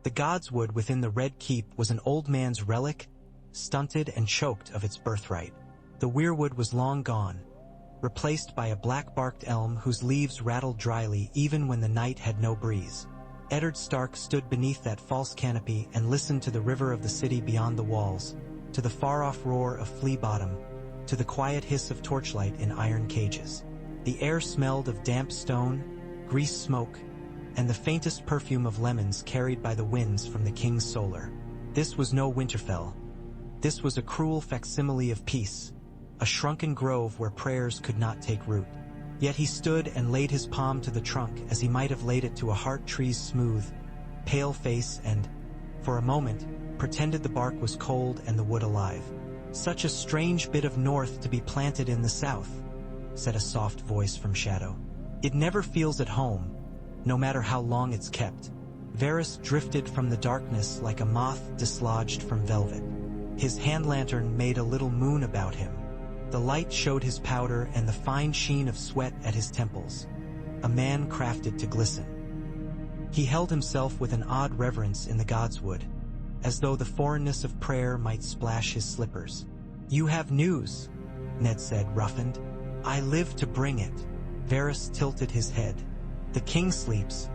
The godswood within the Red Keep was an old man's relic, stunted and choked of its birthright. The weirwood was long gone, replaced by a black-barked elm whose leaves rattled dryly even when the night had no breeze. Eddard Stark stood beneath that false canopy and listened to the river of the city beyond the walls, to the far-off roar of Flea Bottom, to the quiet hiss of torchlight in iron cages. The air smelled of damp stone, grease smoke, and the faintest perfume of lemons carried by the winds from the king's solar. This was no Winterfell. This was a cruel facsimile of peace, a shrunken grove where prayers could not take root. Yet he stood and laid his palm to the trunk as he might have laid it to a heart tree's smooth, pale face and, for a moment, pretended the bark was cold and the wood alive. "Such a strange bit of north to be planted in the south," said a soft voice from shadow. "It never feels at home, no matter how long it's kept." Varys drifted from the darkness like a moth dislodged from velvet. His hand lantern made a little moon about him. The light showed his powder and the fine sheen of sweat at his temples. A man crafted to glisten. He held himself with an odd reverence in the godswood, as though the foreignness of prayer might splash his slippers. "You have news," Ned said, roughened. "I live to bring it." Varys tilted his head. "The king sleeps.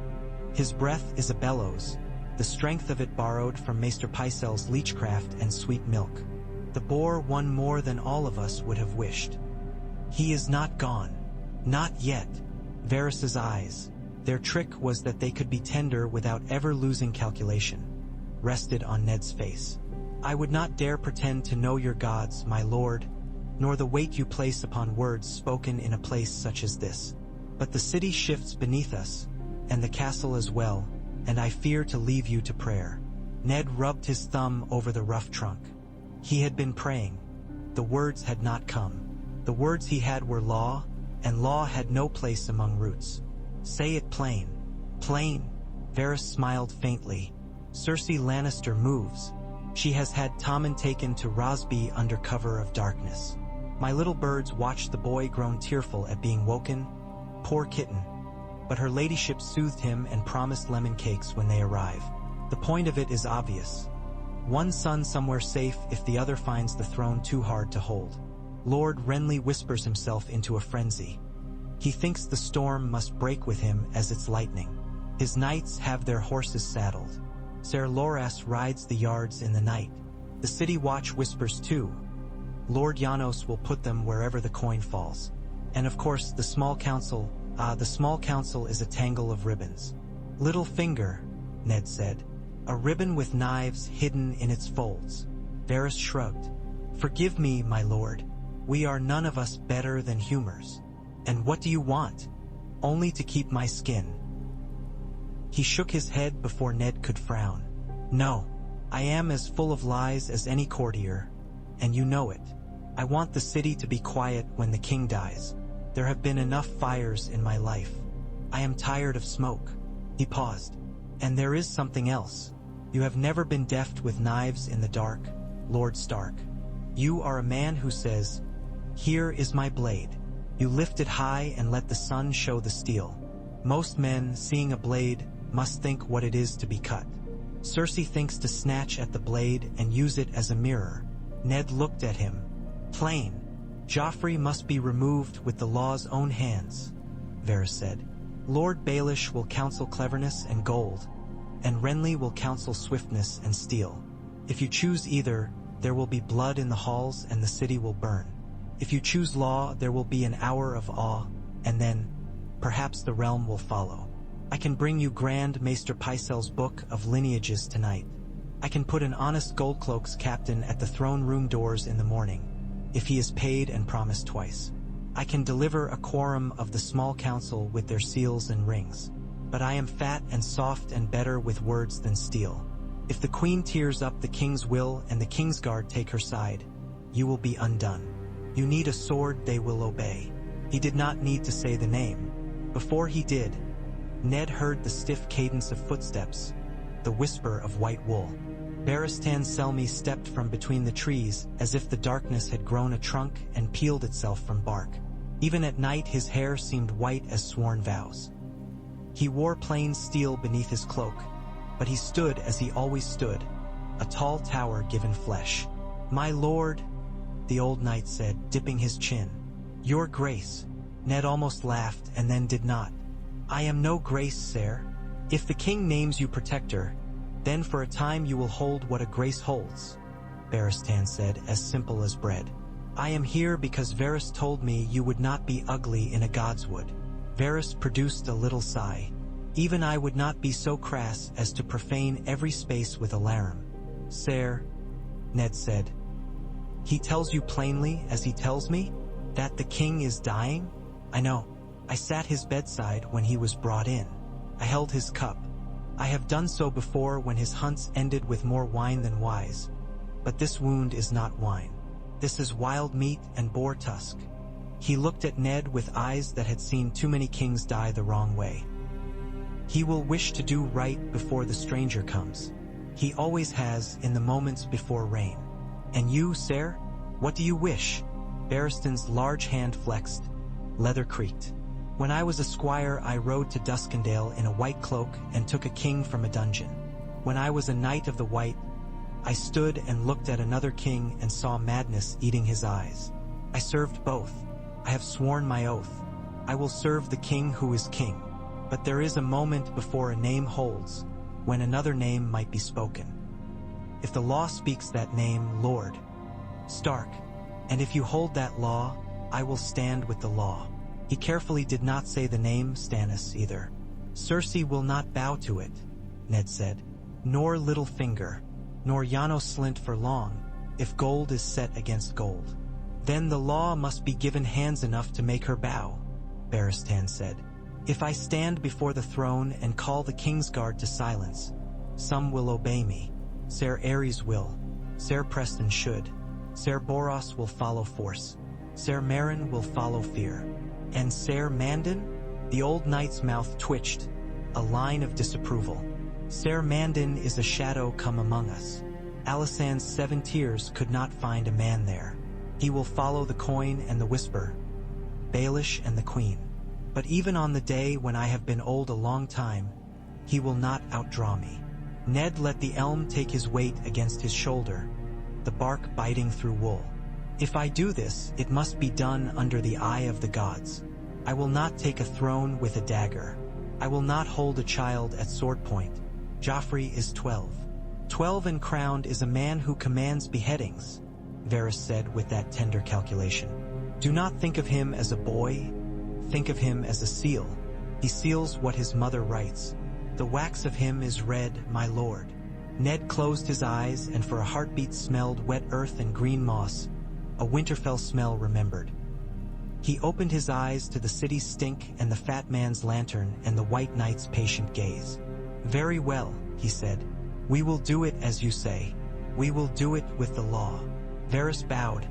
His breath is a bellows, the strength of it borrowed from Maester Pycelle's leechcraft and sweet milk. The boar won more than all of us would have wished. He is not gone. Not yet." Varys's eyes, their trick was that they could be tender without ever losing calculation, rested on Ned's face. "I would not dare pretend to know your gods, my lord, nor the weight you place upon words spoken in a place such as this. But the city shifts beneath us, and the castle as well, and I fear to leave you to prayer." Ned rubbed his thumb over the rough trunk. He had been praying. The words had not come. The words he had were law, and law had no place among roots. "Say it plain." "Plain?" Varys smiled faintly. "Cersei Lannister moves. She has had Tommen taken to Rosby under cover of darkness. My little birds watched the boy grown tearful at being woken. Poor kitten. But her ladyship soothed him and promised lemon cakes when they arrive. The point of it is obvious. One son somewhere safe if the other finds the throne too hard to hold." Lord Renly whispers himself into a frenzy. He thinks the storm must break with him as its lightning. His knights have their horses saddled. Ser Loras rides the yards in the night. The city watch whispers too. Lord Janos will put them wherever the coin falls. And of course the small council is a tangle of ribbons. "Little finger," Ned said. "A ribbon with knives hidden in its folds." Varys shrugged. "Forgive me, my lord. We are none of us better than humors. And what do you want?" "Only to keep my skin." He shook his head before Ned could frown. "No, I am as full of lies as any courtier, and you know it. I want the city to be quiet when the king dies. There have been enough fires in my life. I am tired of smoke." He paused. "And there is something else. You have never been deft with knives in the dark, Lord Stark. You are a man who says, 'Here is my blade.' You lift it high and let the sun show the steel. Most men, seeing a blade, must think what it is to be cut. Cersei thinks to snatch at the blade and use it as a mirror." Ned looked at him. "Plain. Joffrey must be removed with the law's own hands," Varys said. "Lord Baelish will counsel cleverness and gold, and Renly will counsel swiftness and steel. If you choose either, there will be blood in the halls and the city will burn. If you choose law, there will be an hour of awe, and then, perhaps the realm will follow. I can bring you Grand Maester Pycelle's book of lineages tonight. I can put an honest Goldcloak's captain at the throne room doors in the morning, if he is paid and promised twice. I can deliver a quorum of the small council with their seals and rings. But I am fat and soft and better with words than steel. If the queen tears up the king's will and the Kingsguard take her side, you will be undone. You need a sword they will obey." He did not need to say the name. Before he did, Ned heard the stiff cadence of footsteps, the whisper of white wool. Barristan Selmy stepped from between the trees as if the darkness had grown a trunk and peeled itself from bark. Even at night his hair seemed white as sworn vows. He wore plain steel beneath his cloak, but he stood as he always stood, a tall tower given flesh. "My lord," the old knight said, dipping his chin. "Your grace." Ned almost laughed and then did not. "I am no grace, sire. If the king names you protector, then for a time you will hold what a grace holds," Barristan said, as simple as bread. "I am here because Varys told me you would not be ugly in a godswood." Varys produced a little sigh. "Even I would not be so crass as to profane every space with alarum." "Sire," Ned said. "He tells you plainly, as he tells me, that the king is dying?" "I know. I sat his bedside when he was brought in. I held his cup. I have done so before when his hunts ended with more wine than wise. But this wound is not wine. This is wild meat and boar tusk." He looked at Ned with eyes that had seen too many kings die the wrong way. "He will wish to do right before the stranger comes. He always has in the moments before rain. And you, sire, what do you wish?" Barristan's large hand flexed. Leather creaked. "When I was a squire, I rode to Duskendale in a white cloak and took a king from a dungeon. When I was a knight of the white, I stood and looked at another king and saw madness eating his eyes. I served both. I have sworn my oath. I will serve the king who is king. But there is a moment before a name holds, when another name might be spoken. If the law speaks that name, Lord Stark, and if you hold that law, I will stand with the law." He carefully did not say the name Stannis either. "Cersei will not bow to it," Ned said. "Nor Littlefinger, nor Janos Slint for long, if gold is set against gold." "Then the law must be given hands enough to make her bow," Barristan said. "If I stand before the throne and call the Kingsguard to silence, some will obey me. Ser Aerys will. Ser Preston should. Ser Boros will follow force. Ser Meryn will follow fear. And Ser Mandon?" The old knight's mouth twitched, a line of disapproval. "Ser Mandon is a shadow come among us. Alysanne's 7 tears could not find a man there. He will follow the coin and the whisper, Baelish and the queen. But even on the day when I have been old a long time, he will not outdraw me." Ned let the elm take his weight against his shoulder, the bark biting through wool. "If I do this, it must be done under the eye of the gods. I will not take a throne with a dagger. I will not hold a child at sword point. Joffrey is 12. 12 and crowned is a man who commands beheadings," Varys said with that tender calculation. "Do not think of him as a boy. Think of him as a seal. He seals what his mother writes. The wax of him is red, my lord." Ned closed his eyes and for a heartbeat smelled wet earth and green moss, a Winterfell smell remembered. He opened his eyes to the city's stink and the fat man's lantern and the white knight's patient gaze. "Very well," he said. "We will do it as you say. We will do it with the law." Varys bowed,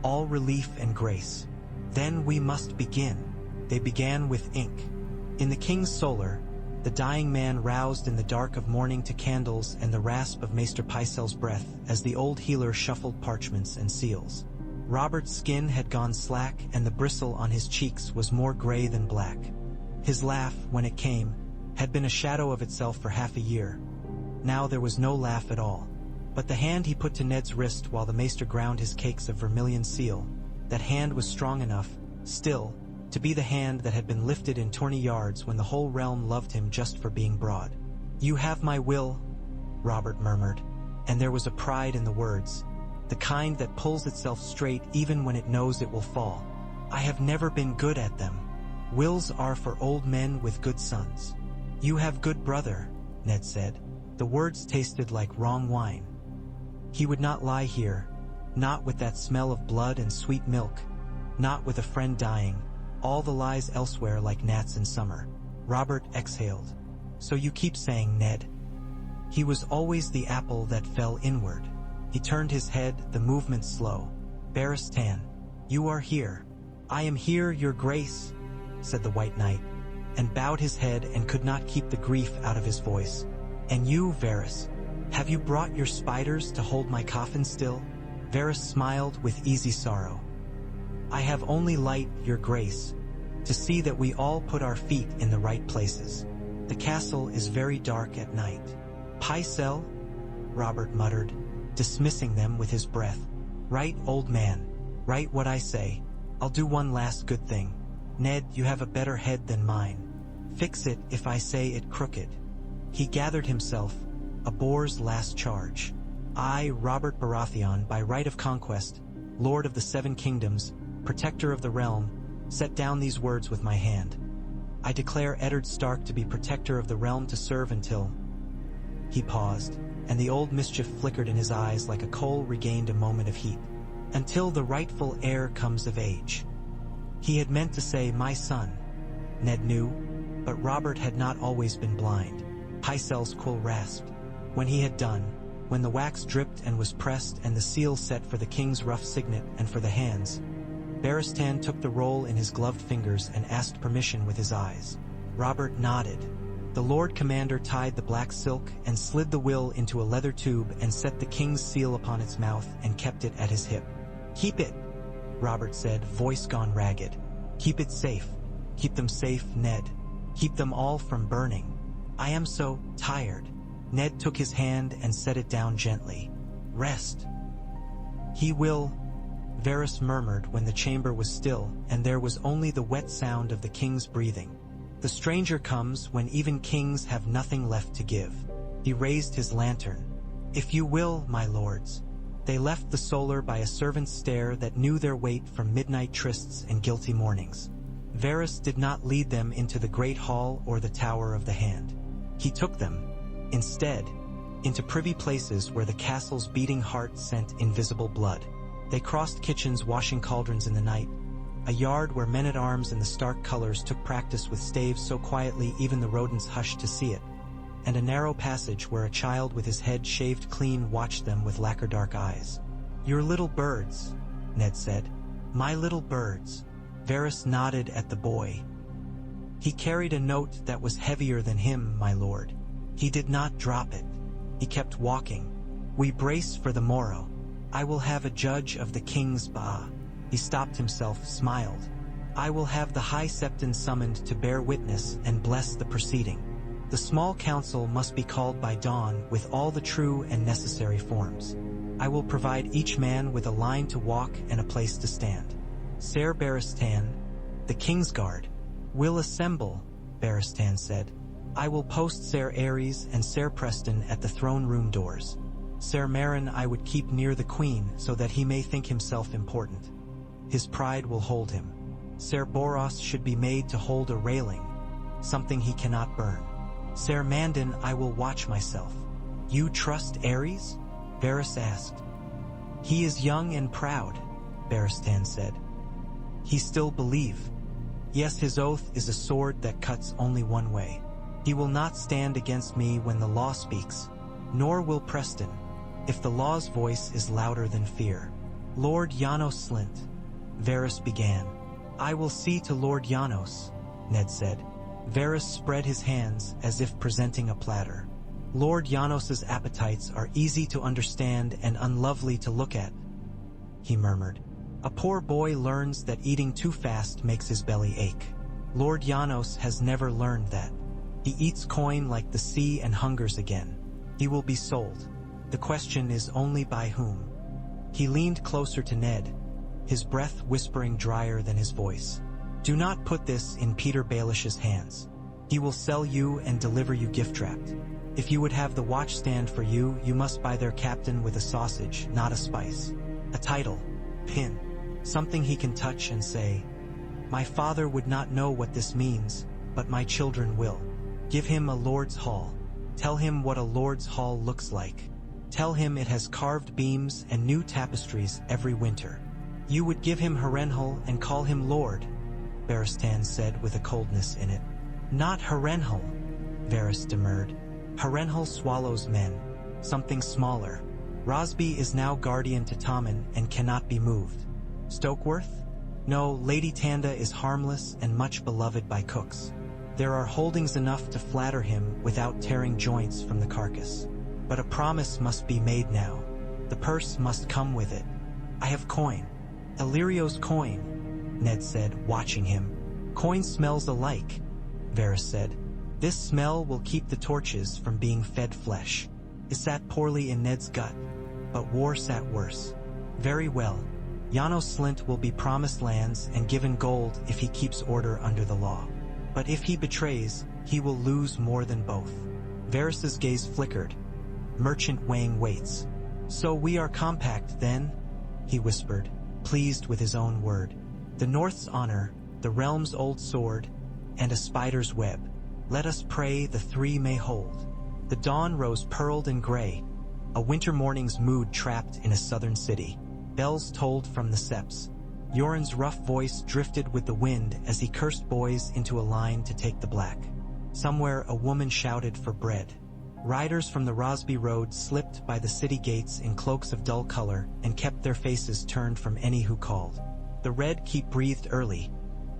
all relief and grace. "Then we must begin." They began with ink. In the king's solar, the dying man roused in the dark of morning to candles and the rasp of Maester Pycelle's breath as the old healer shuffled parchments and seals. Robert's skin had gone slack and the bristle on his cheeks was more gray than black. His laugh, when it came, had been a shadow of itself for half a year. Now there was no laugh at all. But the hand he put to Ned's wrist while the maester ground his cakes of vermilion seal, that hand was strong enough, still, to be the hand that had been lifted in tourney yards when the whole realm loved him just for being broad. "You have my will," Robert murmured, and there was a pride in the words, the kind that pulls itself straight even when it knows it will fall. "I have never been good at them. Wills are for old men with good sons." "You have good brother," Ned said. The words tasted like wrong wine. He would not lie here, not with that smell of blood and sweet milk, not with a friend dying, all the lies elsewhere like gnats in summer. Robert exhaled. "So you keep saying, Ned." He was always the apple that fell inward. He turned his head, the movement slow. "Barristan, you are here." "I am here, your grace," said the white knight, and bowed his head and could not keep the grief out of his voice. "And you, Varys, have you brought your spiders to hold my coffin still?" Varys smiled with easy sorrow. "I have only light, your grace, to see that we all put our feet in the right places. The castle is very dark at night." Pycelle? Robert muttered, dismissing them with his breath. Right, old man. Right what I say. I'll do one last good thing. Ned, you have a better head than mine. Fix it if I say it crooked. He gathered himself, a boar's last charge. I, Robert Baratheon, by right of conquest, Lord of the Seven Kingdoms, Protector of the Realm, set down these words with my hand. I declare Eddard Stark to be Protector of the Realm to serve until... He paused, and the old mischief flickered in his eyes like a coal regained a moment of heat. Until the rightful heir comes of age. He had meant to say, my son. Ned knew, but Robert had not always been blind. Pycelle's quill rasped. When he had done, when the wax dripped and was pressed and the seal set for the king's rough signet and for the hands, Barristan took the roll in his gloved fingers and asked permission with his eyes. Robert nodded. The Lord Commander tied the black silk and slid the will into a leather tube and set the king's seal upon its mouth and kept it at his hip. Keep it, Robert said, voice gone ragged. Keep it safe. Keep them safe, Ned. Keep them all from burning. I am so tired. Ned took his hand and set it down gently. Rest. He will, Varys murmured when the chamber was still and there was only the wet sound of the king's breathing. The stranger comes when even kings have nothing left to give. He raised his lantern. If you will, my lords. They left the solar by a servant's stare that knew their weight from midnight trysts and guilty mornings. Varys did not lead them into the great hall or the tower of the hand. He took them, instead, into privy places where the castle's beating heart sent invisible blood. They crossed kitchens washing cauldrons in the night, a yard where men-at-arms in the stark colors took practice with staves so quietly even the rodents hushed to see it, and a narrow passage where a child with his head shaved clean watched them with lacquer-dark eyes. Your little birds, Ned said. My little birds. Varys nodded at the boy. He carried a note that was heavier than him, my lord. He did not drop it. He kept walking. We brace for the morrow. I will have a judge of the king's ba. He stopped himself, smiled. I will have the High Septon summoned to bear witness and bless the proceeding. The small council must be called by dawn with all the true and necessary forms. I will provide each man with a line to walk and a place to stand. Ser Barristan, the Kingsguard, will assemble, Barristan said. I will post Ser Aerys and Ser Preston at the throne room doors. Ser Meryn I would keep near the queen so that he may think himself important. His pride will hold him. Ser Boros should be made to hold a railing, something he cannot burn. Ser Mandon I will watch myself. You trust Aerys? Varys asked. He is young and proud, Barristan said. He still believe. Yes, his oath is a sword that cuts only one way. He will not stand against me when the law speaks, nor will Preston, if the law's voice is louder than fear. Lord Janos Slynt, Varys began. I will see to Lord Janos, Ned said. Varys spread his hands as if presenting a platter. Lord Janos's appetites are easy to understand and unlovely to look at, he murmured. A poor boy learns that eating too fast makes his belly ache. Lord Janos has never learned that. He eats coin like the sea and hungers again. He will be sold. The question is only by whom. He leaned closer to Ned, his breath whispering drier than his voice. Do not put this in Peter Baelish's hands. He will sell you and deliver you gift-wrapped. If you would have the watch stand for you, you must buy their captain with a sausage, not a spice. A title, pin, something he can touch and say, my father would not know what this means, but my children will. Give him a lord's hall. Tell him what a lord's hall looks like. Tell him it has carved beams and new tapestries every winter. You would give him Harrenhal and call him lord, Barristan said with a coldness in it. Not Harrenhal, Varys demurred. Harrenhal swallows men, something smaller. Rosby is now guardian to Tommen and cannot be moved. Stokeworth? No, Lady Tanda is harmless and much beloved by cooks. There are holdings enough to flatter him without tearing joints from the carcass. But a promise must be made now. The purse must come with it. I have coin. Illyrio's coin, Ned said, watching him. Coin smells alike, Varys said. This smell will keep the torches from being fed flesh. It sat poorly in Ned's gut, but war sat worse. Very well. Janos Slynt will be promised lands and given gold if he keeps order under the law. But if he betrays, he will lose more than both. Varys's gaze flickered. Merchant Wang waits. So we are compact then? He whispered, pleased with his own word. The North's honor, the realm's old sword, and a spider's web. Let us pray the three may hold. The dawn rose pearled and gray, a winter morning's mood trapped in a southern city. Bells tolled from the steps. Yoren's rough voice drifted with the wind as he cursed boys into a line to take the black. Somewhere a woman shouted for bread. Riders from the Rosby Road slipped by the city gates in cloaks of dull color and kept their faces turned from any who called. The Red Keep breathed early,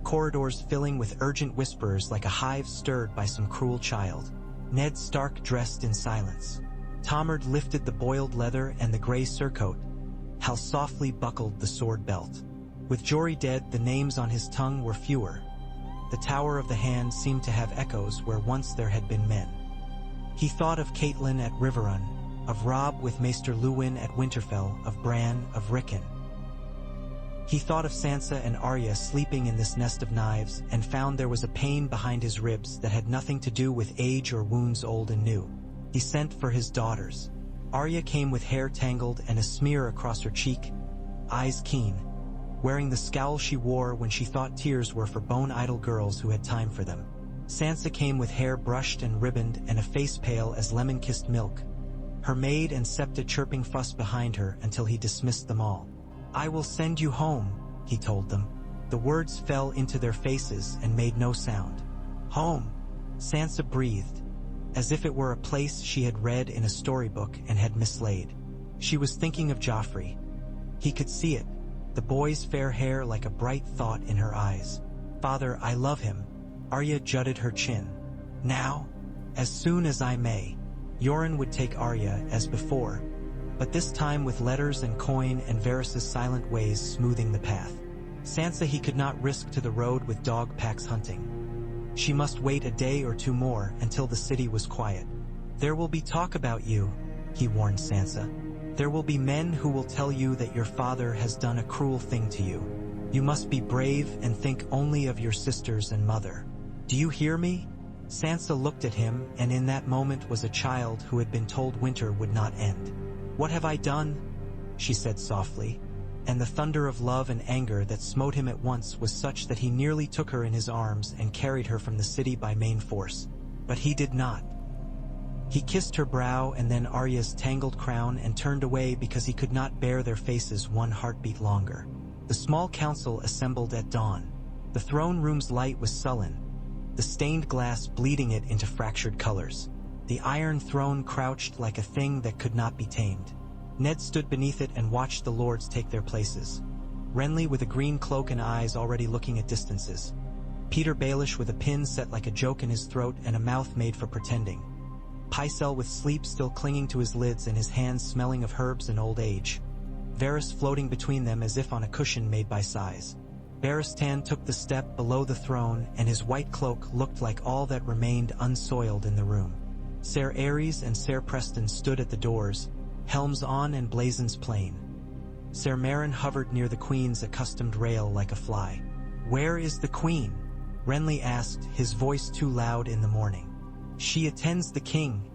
corridors filling with urgent whisperers like a hive stirred by some cruel child. Ned Stark dressed in silence. Tomard lifted the boiled leather and the gray surcoat. Hal softly buckled the sword belt. With Jory dead, the names on his tongue were fewer. The Tower of the Hand seemed to have echoes where once there had been men. He thought of Catelyn at Riverrun, of Robb with Maester Luwin at Winterfell, of Bran, of Rickon. He thought of Sansa and Arya sleeping in this nest of knives and found there was a pain behind his ribs that had nothing to do with age or wounds old and new. He sent for his daughters. Arya came with hair tangled and a smear across her cheek, eyes keen, wearing the scowl she wore when she thought tears were for bone-idle girls who had time for them. Sansa came with hair brushed and ribboned and a face pale as lemon-kissed milk, her maid and Septa chirping fuss behind her until he dismissed them all. I will send you home, he told them. The words fell into their faces and made no sound. Home, Sansa breathed, as if it were a place she had read in a storybook and had mislaid. She was thinking of Joffrey. He could see it, the boy's fair hair like a bright thought in her eyes. Father, I love him. Arya jutted her chin. Now? As soon as I may. Yoren would take Arya as before, but this time with letters and coin and Varys's silent ways smoothing the path. Sansa he could not risk to the road with dog packs hunting. She must wait a day or two more until the city was quiet. There will be talk about you, he warned Sansa. There will be men who will tell you that your father has done a cruel thing to you. You must be brave and think only of your sisters and mother. Do you hear me? Sansa looked at him, and in that moment was a child who had been told winter would not end. What have I done? She said softly, and the thunder of love and anger that smote him at once was such that he nearly took her in his arms and carried her from the city by main force. But he did not. He kissed her brow and then Arya's tangled crown and turned away because he could not bear their faces one heartbeat longer. The small council assembled at dawn. The throne room's light was sullen, the stained glass bleeding it into fractured colors. The Iron Throne crouched like a thing that could not be tamed. Ned stood beneath it and watched the lords take their places. Renly with a green cloak and eyes already looking at distances. Peter Baelish with a pin set like a joke in his throat and a mouth made for pretending. Pycelle with sleep still clinging to his lids and his hands smelling of herbs and old age. Varys floating between them as if on a cushion made by sighs. Barristan took the step below the throne and his white cloak looked like all that remained unsoiled in the room. Ser Aerys and Ser Preston stood at the doors, helms on and blazons plain. Ser Meryn hovered near the queen's accustomed rail like a fly. Where is the queen? Renly asked, his voice too loud in the morning. She attends the king,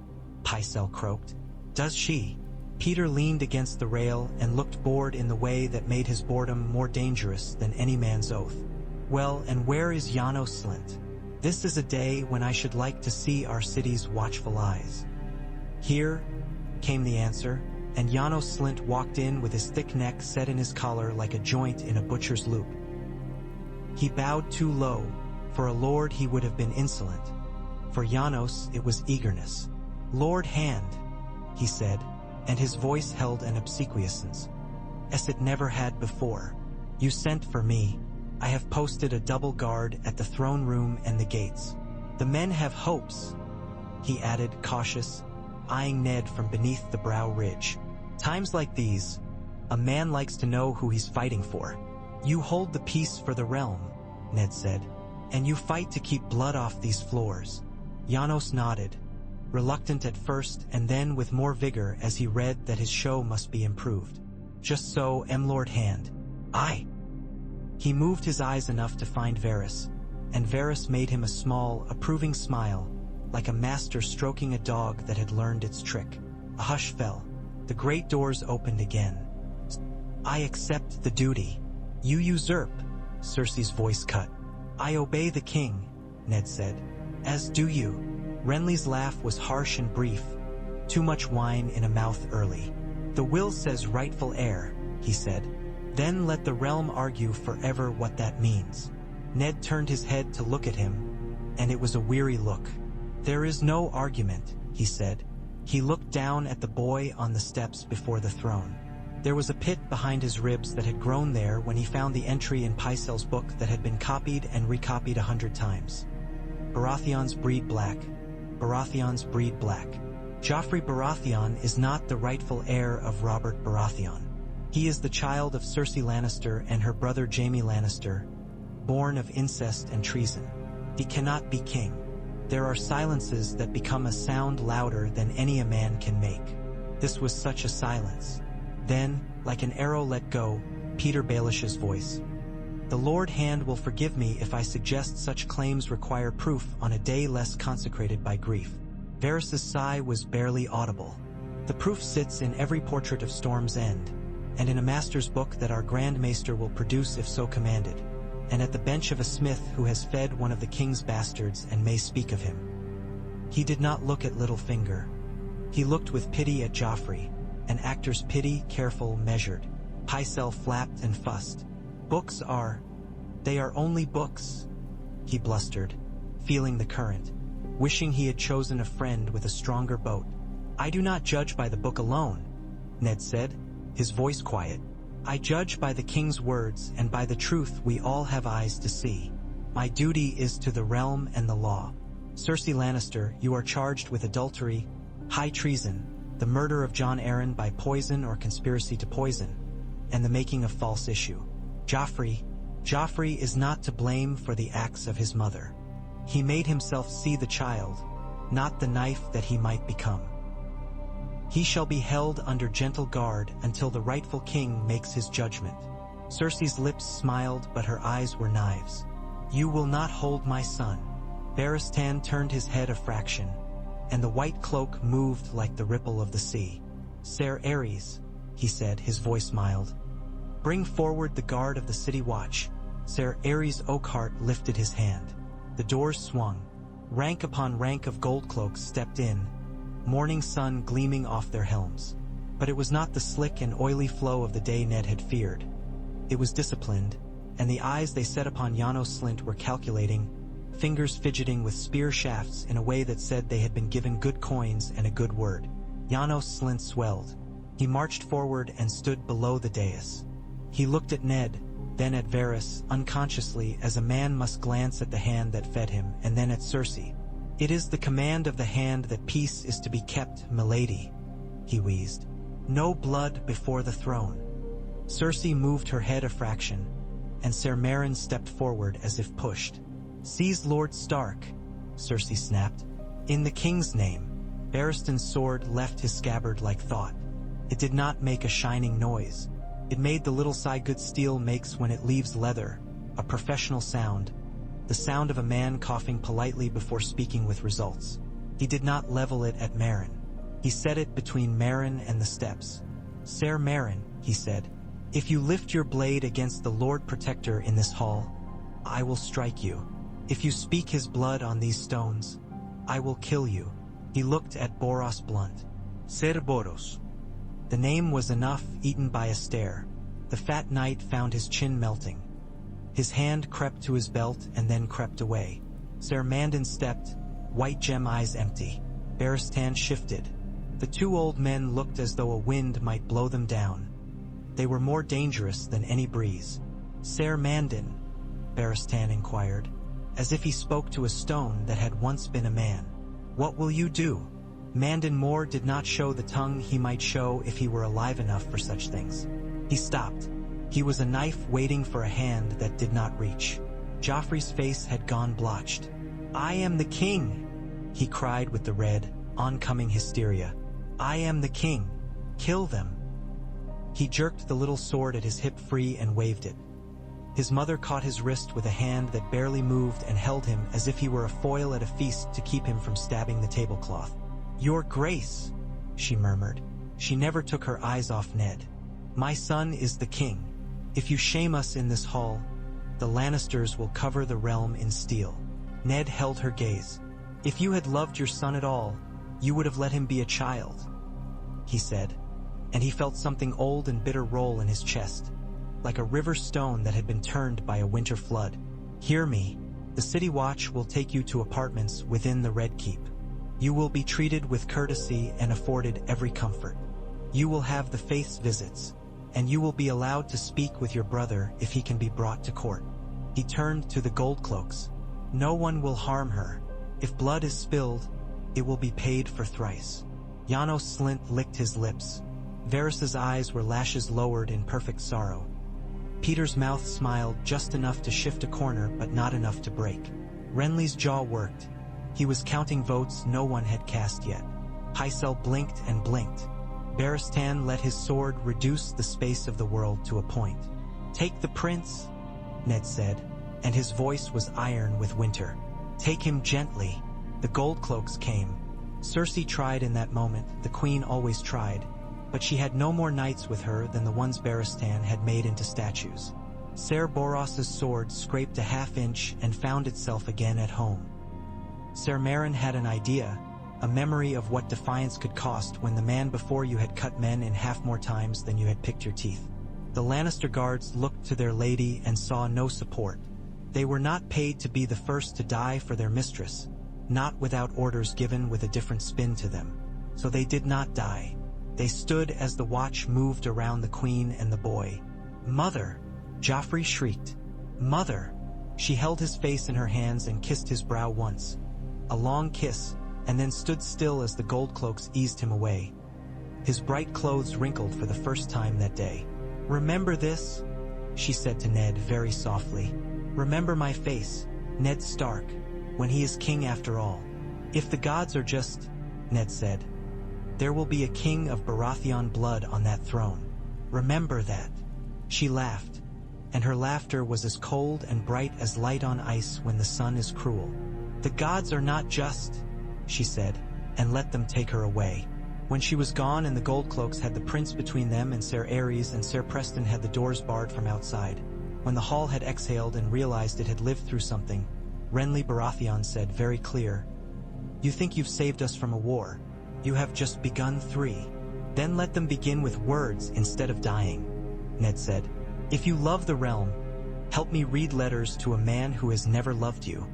Pycelle croaked. Does she? Peter leaned against the rail and looked bored in the way that made his boredom more dangerous than any man's oath. Well, and where is Janos Slynt? This is a day when I should like to see our city's watchful eyes. Here, came the answer, and Janos Slynt walked in with his thick neck set in his collar like a joint in a butcher's loop. He bowed too low. For a lord he would have been insolent. For Janos it was eagerness. Lord Hand, he said, and his voice held an obsequiousness, as it never had before. You sent for me. I have posted a double guard at the throne room and the gates. The men have hopes, he added, cautious, eyeing Ned from beneath the brow ridge. Times like these, a man likes to know who he's fighting for. You hold the peace for the realm, Ned said, and you fight to keep blood off these floors. Janos nodded, reluctant at first and then with more vigor as he read that his show must be improved. Just so, Lord Hand. Aye. He moved his eyes enough to find Varys, and Varys made him a small, approving smile, like a master stroking a dog that had learned its trick. A hush fell. The great doors opened again. I accept the duty. You usurp, Cersei's voice cut. I obey the king, Ned said. As do you. Renly's laugh was harsh and brief. Too much wine in a mouth early. The will says rightful heir, he said. Then let the realm argue forever what that means. Ned turned his head to look at him, and it was a weary look. There is no argument, he said. He looked down at the boy on the steps before the throne. There was a pit behind his ribs that had grown there when he found the entry in Pycelle's book that had been copied and recopied 100 times. Baratheons breed black. Baratheons breed black. Joffrey Baratheon is not the rightful heir of Robert Baratheon. He is the child of Cersei Lannister and her brother Jaime Lannister, born of incest and treason. He cannot be king. There are silences that become a sound louder than any a man can make. This was such a silence. Then, like an arrow let go, Peter Baelish's voice. The Lord Hand will forgive me if I suggest such claims require proof on a day less consecrated by grief. Varys's sigh was barely audible. The proof sits in every portrait of Storm's End, and in a master's book that our Grand Maester will produce if so commanded, and at the bench of a smith who has fed one of the king's bastards and may speak of him. He did not look at Littlefinger. He looked with pity at Joffrey, an actor's pity, careful, measured. Pycelle flapped and fussed. They are only books, he blustered, feeling the current, wishing he had chosen a friend with a stronger boat. I do not judge by the book alone, Ned said, his voice quiet. I judge by the king's words and by the truth we all have eyes to see. My duty is to the realm and the law. Cersei Lannister, you are charged with adultery, high treason, the murder of Jon Arryn by poison or conspiracy to poison, and the making of false issue. Joffrey is not to blame for the acts of his mother. He made himself see the child, not the knife that he might become. He shall be held under gentle guard until the rightful king makes his judgment. Cersei's lips smiled, but her eyes were knives. You will not hold my son. Barristan turned his head a fraction, and the white cloak moved like the ripple of the sea. Ser Ares, he said, his voice mild. Bring forward the guard of the city watch. Ser Ares Oakhart lifted his hand. The doors swung. Rank upon rank of goldcloaks stepped in, morning sun gleaming off their helms. But it was not the slick and oily flow of the day Ned had feared. It was disciplined, and the eyes they set upon Janos Slynt were calculating, fingers fidgeting with spear shafts in a way that said they had been given good coins and a good word. Janos Slynt swelled. He marched forward and stood below the dais. He looked at Ned, then at Varys, unconsciously as a man must glance at the hand that fed him, and then at Cersei. It is the command of the hand that peace is to be kept, milady, he wheezed. No blood before the throne. Cersei moved her head a fraction, and Ser Meryn stepped forward as if pushed. Seize Lord Stark, Cersei snapped. In the king's name. Barristan's sword left his scabbard like thought. It did not make a shining noise. It made the little sigh good steel makes when it leaves leather, a professional sound, the sound of a man coughing politely before speaking with results. He did not level it at Meryn. He set it between Meryn and the steps. Ser Meryn, he said, if you lift your blade against the Lord Protector in this hall, I will strike you. If you speak his blood on these stones, I will kill you. He looked at Boros Blunt. Ser Boros. The name was enough, eaten by a stare. The fat knight found his chin melting. His hand crept to his belt and then crept away. Ser Mandon stepped, white gem eyes empty. Barristan shifted. The two old men looked as though a wind might blow them down. They were more dangerous than any breeze. Ser Mandon, Barristan inquired, as if he spoke to a stone that had once been a man. What will you do? Mandon Moore did not show the tongue he might show if he were alive enough for such things. He stopped. He was a knife waiting for a hand that did not reach. Joffrey's face had gone blotched. I am the king, he cried with the red, oncoming hysteria. "I am the king. Kill them." He jerked the little sword at his hip free and waved it. His mother caught his wrist with a hand that barely moved and held him as if he were a foil at a feast to keep him from stabbing the tablecloth. "Your Grace," she murmured. She never took her eyes off Ned. "My son is the king. If you shame us in this hall, the Lannisters will cover the realm in steel." Ned held her gaze. "If you had loved your son at all, you would have let him be a child," he said, and he felt something old and bitter roll in his chest, like a river stone that had been turned by a winter flood. "Hear me. The City Watch will take you to apartments within the Red Keep. You will be treated with courtesy and afforded every comfort. You will have the Faith's visits, and you will be allowed to speak with your brother if he can be brought to court." He turned to the Goldcloaks. "No one will harm her. If blood is spilled, it will be paid for thrice." Janos Slint licked his lips. Varys's eyes were lashes lowered in perfect sorrow. Peter's mouth smiled just enough to shift a corner but not enough to break. Renly's jaw worked. He was counting votes no one had cast yet. Pycelle blinked and blinked. Barristan let his sword reduce the space of the world to a point. "Take the prince," Ned said, and his voice was iron with winter. "Take him gently." The Goldcloaks came. Cersei tried in that moment, the queen always tried, but she had no more knights with her than the ones Barristan had made into statues. Ser Boros's sword scraped a half-inch and found itself again at home. Ser Meryn had an idea, a memory of what defiance could cost when the man before you had cut men in half more times than you had picked your teeth. The Lannister guards looked to their lady and saw no support. They were not paid to be the first to die for their mistress, not without orders given with a different spin to them. So they did not die. They stood as the watch moved around the queen and the boy. "Mother!" Joffrey shrieked. "Mother!" She held his face in her hands and kissed his brow once. A long kiss, and then stood still as the Goldcloaks eased him away. His bright clothes wrinkled for the first time that day. "Remember this?" she said to Ned very softly. "Remember my face, Ned Stark, when he is king after all. If the gods are just," Ned said, "there will be a king of Baratheon blood on that throne. Remember that." She laughed, and her laughter was as cold and bright as light on ice when the sun is cruel. "The gods are not just," she said, and let them take her away. When she was gone and the Goldcloaks had the prince between them and Ser Aerys and Ser Preston had the doors barred from outside, when the hall had exhaled and realized it had lived through something, Renly Baratheon said very clear, "You think you've saved us from a war. You have just begun 3. Then let them begin with words instead of dying," Ned said. "If you love the realm, help me read letters to a man who has never loved you."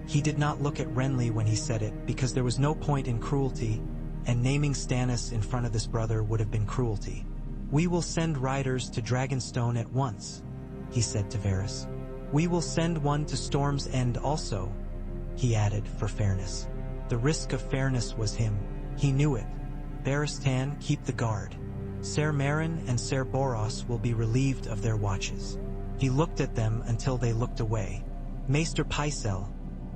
He did not look at Renly when he said it because there was no point in cruelty, and naming Stannis in front of this brother would have been cruelty. "We will send riders to Dragonstone at once," he said to Varys. "We will send one to Storm's End also," he added for fairness. The risk of fairness was him. He knew it. "Barristan, keep the guard. Ser Meryn and Ser Boros will be relieved of their watches." He looked at them until they looked away. "Maester Pycelle,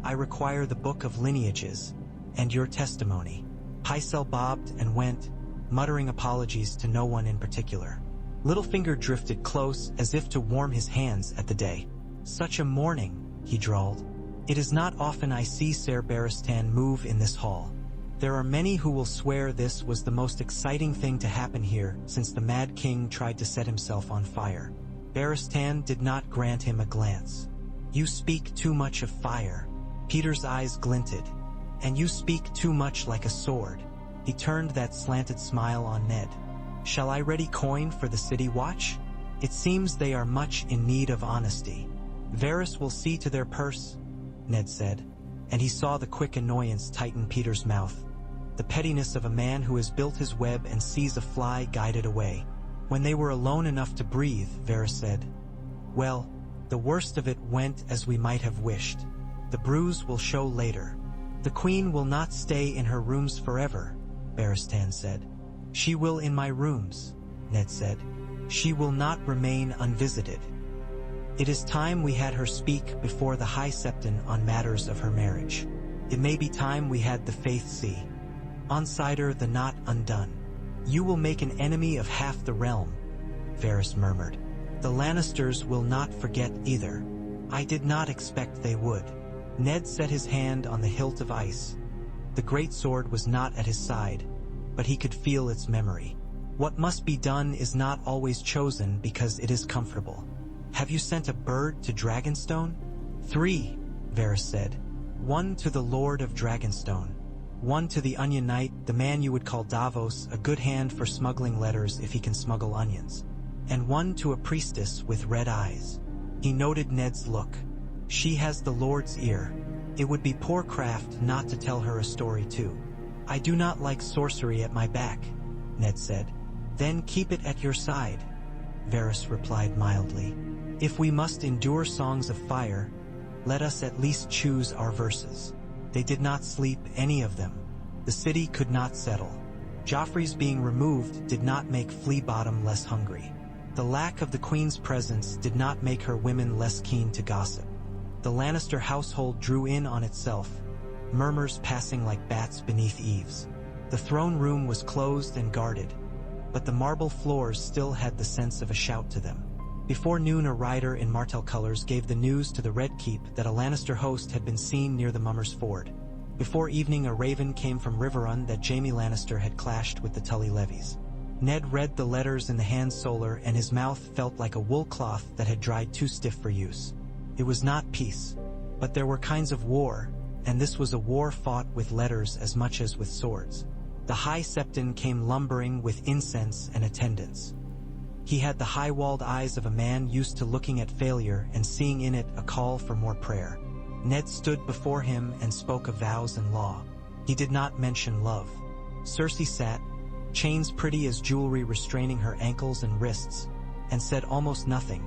I require the Book of Lineages, and your testimony." Pycelle bobbed and went, muttering apologies to no one in particular. Littlefinger drifted close as if to warm his hands at the day. "Such a morning," he drawled. "It is not often I see Ser Barristan move in this hall. There are many who will swear this was the most exciting thing to happen here since the Mad King tried to set himself on fire." Barristan did not grant him a glance. "You speak too much of fire." Peter's eyes glinted. "And you speak too much like a sword." He turned that slanted smile on Ned. "Shall I ready coin for the City Watch? It seems they are much in need of honesty." "Varys will see to their purse," Ned said, and he saw the quick annoyance tighten Peter's mouth. The pettiness of a man who has built his web and sees a fly guided away. When they were alone enough to breathe, Varys said, "Well, the worst of it went as we might have wished. The bruise will show later. The queen will not stay in her rooms forever," Barristan said. "She will in my rooms," Ned said. "She will not remain unvisited. It is time we had her speak before the High Septon on matters of her marriage." It may be time we had the faith see. Onsider the knot undone. You will make an enemy of half the realm, Varys murmured. The Lannisters will not forget either. I did not expect they would. Ned set his hand on the hilt of ice. The great sword was not at his side, but he could feel its memory. What must be done is not always chosen because it is comfortable. Have you sent a bird to Dragonstone? 3, Varys said. 1 to the Lord of Dragonstone. 1 to the Onion Knight, the man you would call Davos, a good hand for smuggling letters if he can smuggle onions. And 1 to a priestess with red eyes. He noted Ned's look. She has the Lord's ear. It would be poor craft not to tell her a story too. I do not like sorcery at my back, Ned said. Then keep it at your side, Varys replied mildly. If we must endure songs of fire, let us at least choose our verses. They did not sleep, any of them. The city could not settle. Joffrey's being removed did not make Flea Bottom less hungry. The lack of the Queen's presence did not make her women less keen to gossip. The Lannister household drew in on itself, murmurs passing like bats beneath eaves. The throne room was closed and guarded, but the marble floors still had the sense of a shout to them. Before noon, a rider in Martell colors gave the news to the Red Keep that a Lannister host had been seen near the Mummers' Ford. Before evening, a raven came from Riverrun that Jaime Lannister had clashed with the Tully levies. Ned read the letters in the hand solar, and his mouth felt like a wool cloth that had dried too stiff for use. It was not peace, but there were kinds of war, and this was a war fought with letters as much as with swords. The High Septon came lumbering with incense and attendants. He had the high-walled eyes of a man used to looking at failure and seeing in it a call for more prayer. Ned stood before him and spoke of vows and law. He did not mention love. Cersei sat, chains pretty as jewelry restraining her ankles and wrists, and said almost nothing,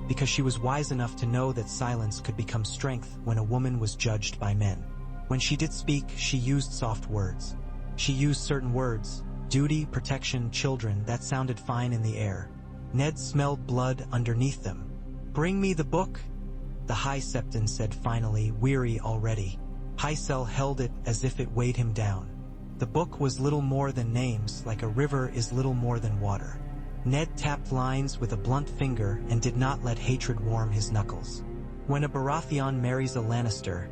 because she was wise enough to know that silence could become strength when a woman was judged by men. When she did speak, she used soft words. She used certain words, duty, protection, children, that sounded fine in the air. Ned smelled blood underneath them. Bring me the book, the High Septon said finally, weary already. Pycelle held it as if it weighed him down. The book was little more than names, like a river is little more than water. Ned tapped lines with a blunt finger and did not let hatred warm his knuckles. When a Baratheon marries a Lannister,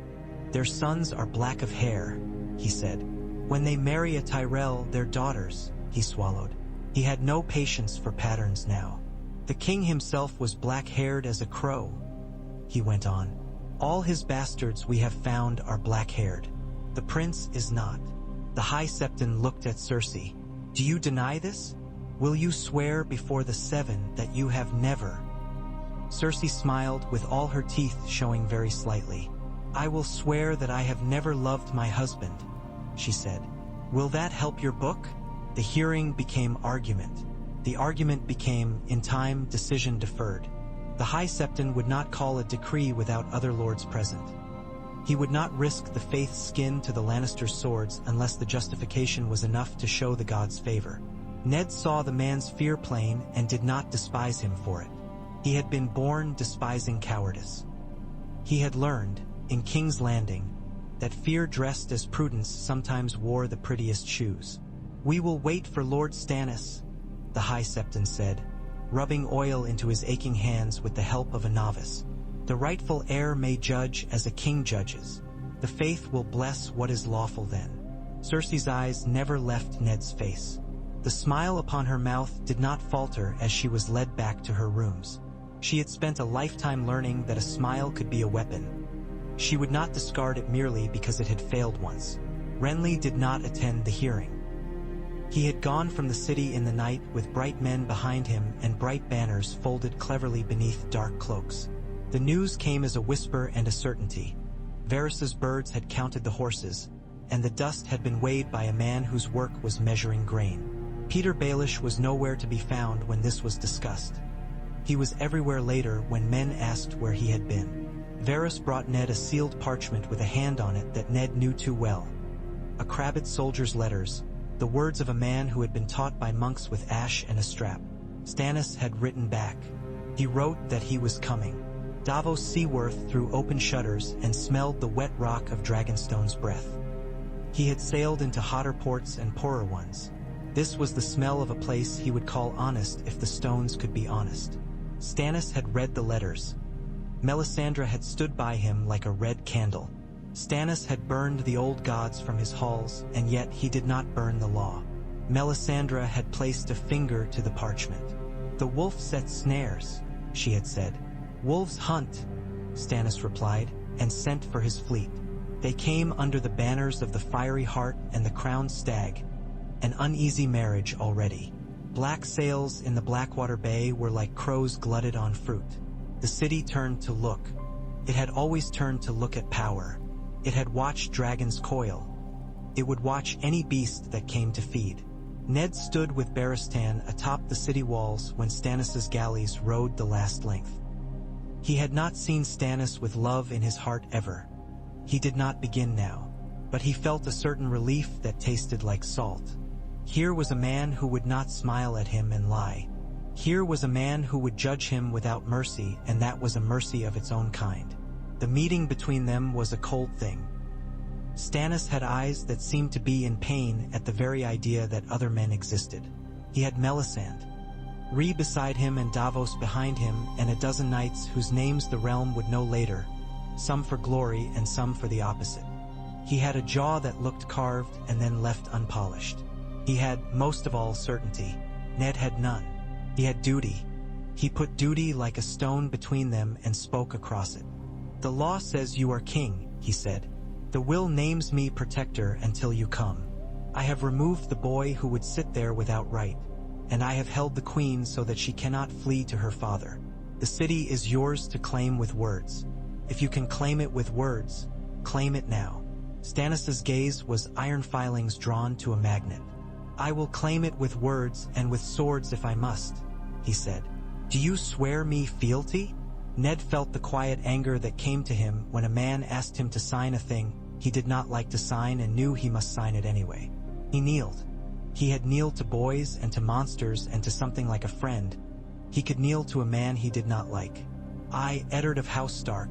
their sons are black of hair, he said. When they marry a Tyrell, their daughters, he swallowed. He had no patience for patterns now. The king himself was black-haired as a crow, he went on. All his bastards we have found are black-haired. The prince is not. The High Septon looked at Cersei. Do you deny this? Will you swear before the Seven that you have never? Cersei smiled, with all her teeth showing very slightly. I will swear that I have never loved my husband, she said. Will that help your book? The hearing became argument. The argument became, in time, decision deferred. The High Septon would not call a decree without other lords present. He would not risk the faith's skin to the Lannisters' swords unless the justification was enough to show the gods' favor. Ned saw the man's fear plain and did not despise him for it. He had been born despising cowardice. He had learned, in King's Landing, that fear dressed as prudence sometimes wore the prettiest shoes. We will wait for Lord Stannis, the High Septon said, rubbing oil into his aching hands with the help of a novice. The rightful heir may judge as a king judges. The faith will bless what is lawful then. Cersei's eyes never left Ned's face. The smile upon her mouth did not falter as she was led back to her rooms. She had spent a lifetime learning that a smile could be a weapon. She would not discard it merely because it had failed once. Renly did not attend the hearing. He had gone from the city in the night with bright men behind him and bright banners folded cleverly beneath dark cloaks. The news came as a whisper and a certainty. Varys's birds had counted the horses, and the dust had been weighed by a man whose work was measuring grain. Peter Baelish was nowhere to be found when this was discussed. He was everywhere later when men asked where he had been. Varys brought Ned a sealed parchment with a hand on it that Ned knew too well. A crabbed soldier's letters, the words of a man who had been taught by monks with ash and a strap. Stannis had written back. He wrote that he was coming. Davos Seaworth through open shutters and smelled the wet rock of Dragonstone's breath. He had sailed into hotter ports and poorer ones. This was the smell of a place he would call honest if the stones could be honest. Stannis had read the letters. Melisandre had stood by him like a red candle. Stannis had burned the old gods from his halls, and yet he did not burn the law. Melisandre had placed a finger to the parchment. "The wolf sets snares," she had said. "Wolves hunt," Stannis replied, and sent for his fleet. They came under the banners of the fiery heart and the crowned stag. An uneasy marriage already. Black sails in the Blackwater Bay were like crows glutted on fruit. The city turned to look. It had always turned to look at power. It had watched dragons coil. It would watch any beast that came to feed. Ned stood with Barristan atop the city walls when Stannis' galleys rode the last length. He had not seen Stannis with love in his heart ever. He did not begin now, but he felt a certain relief that tasted like salt. Here was a man who would not smile at him and lie. Here was a man who would judge him without mercy, and that was a mercy of its own kind. The meeting between them was a cold thing. Stannis had eyes that seemed to be in pain at the very idea that other men existed. He had Melisandre, Rhee beside him and Davos behind him, and a dozen knights whose names the realm would know later, some for glory and some for the opposite. He had a jaw that looked carved and then left unpolished. He had, most of all, certainty. Ned had none. He had duty. He put duty like a stone between them and spoke across it. "The law says you are king," he said. "The will names me protector until you come. I have removed the boy who would sit there without right, and I have held the queen so that she cannot flee to her father. The city is yours to claim with words. If you can claim it with words, claim it now." Stannis' gaze was iron filings drawn to a magnet. "I will claim it with words and with swords if I must," he said. "Do you swear me fealty?" Ned felt the quiet anger that came to him when a man asked him to sign a thing he did not like to sign and knew he must sign it anyway. He kneeled. He had kneeled to boys and to monsters and to something like a friend. He could kneel to a man he did not like. "I, Eddard of House Stark."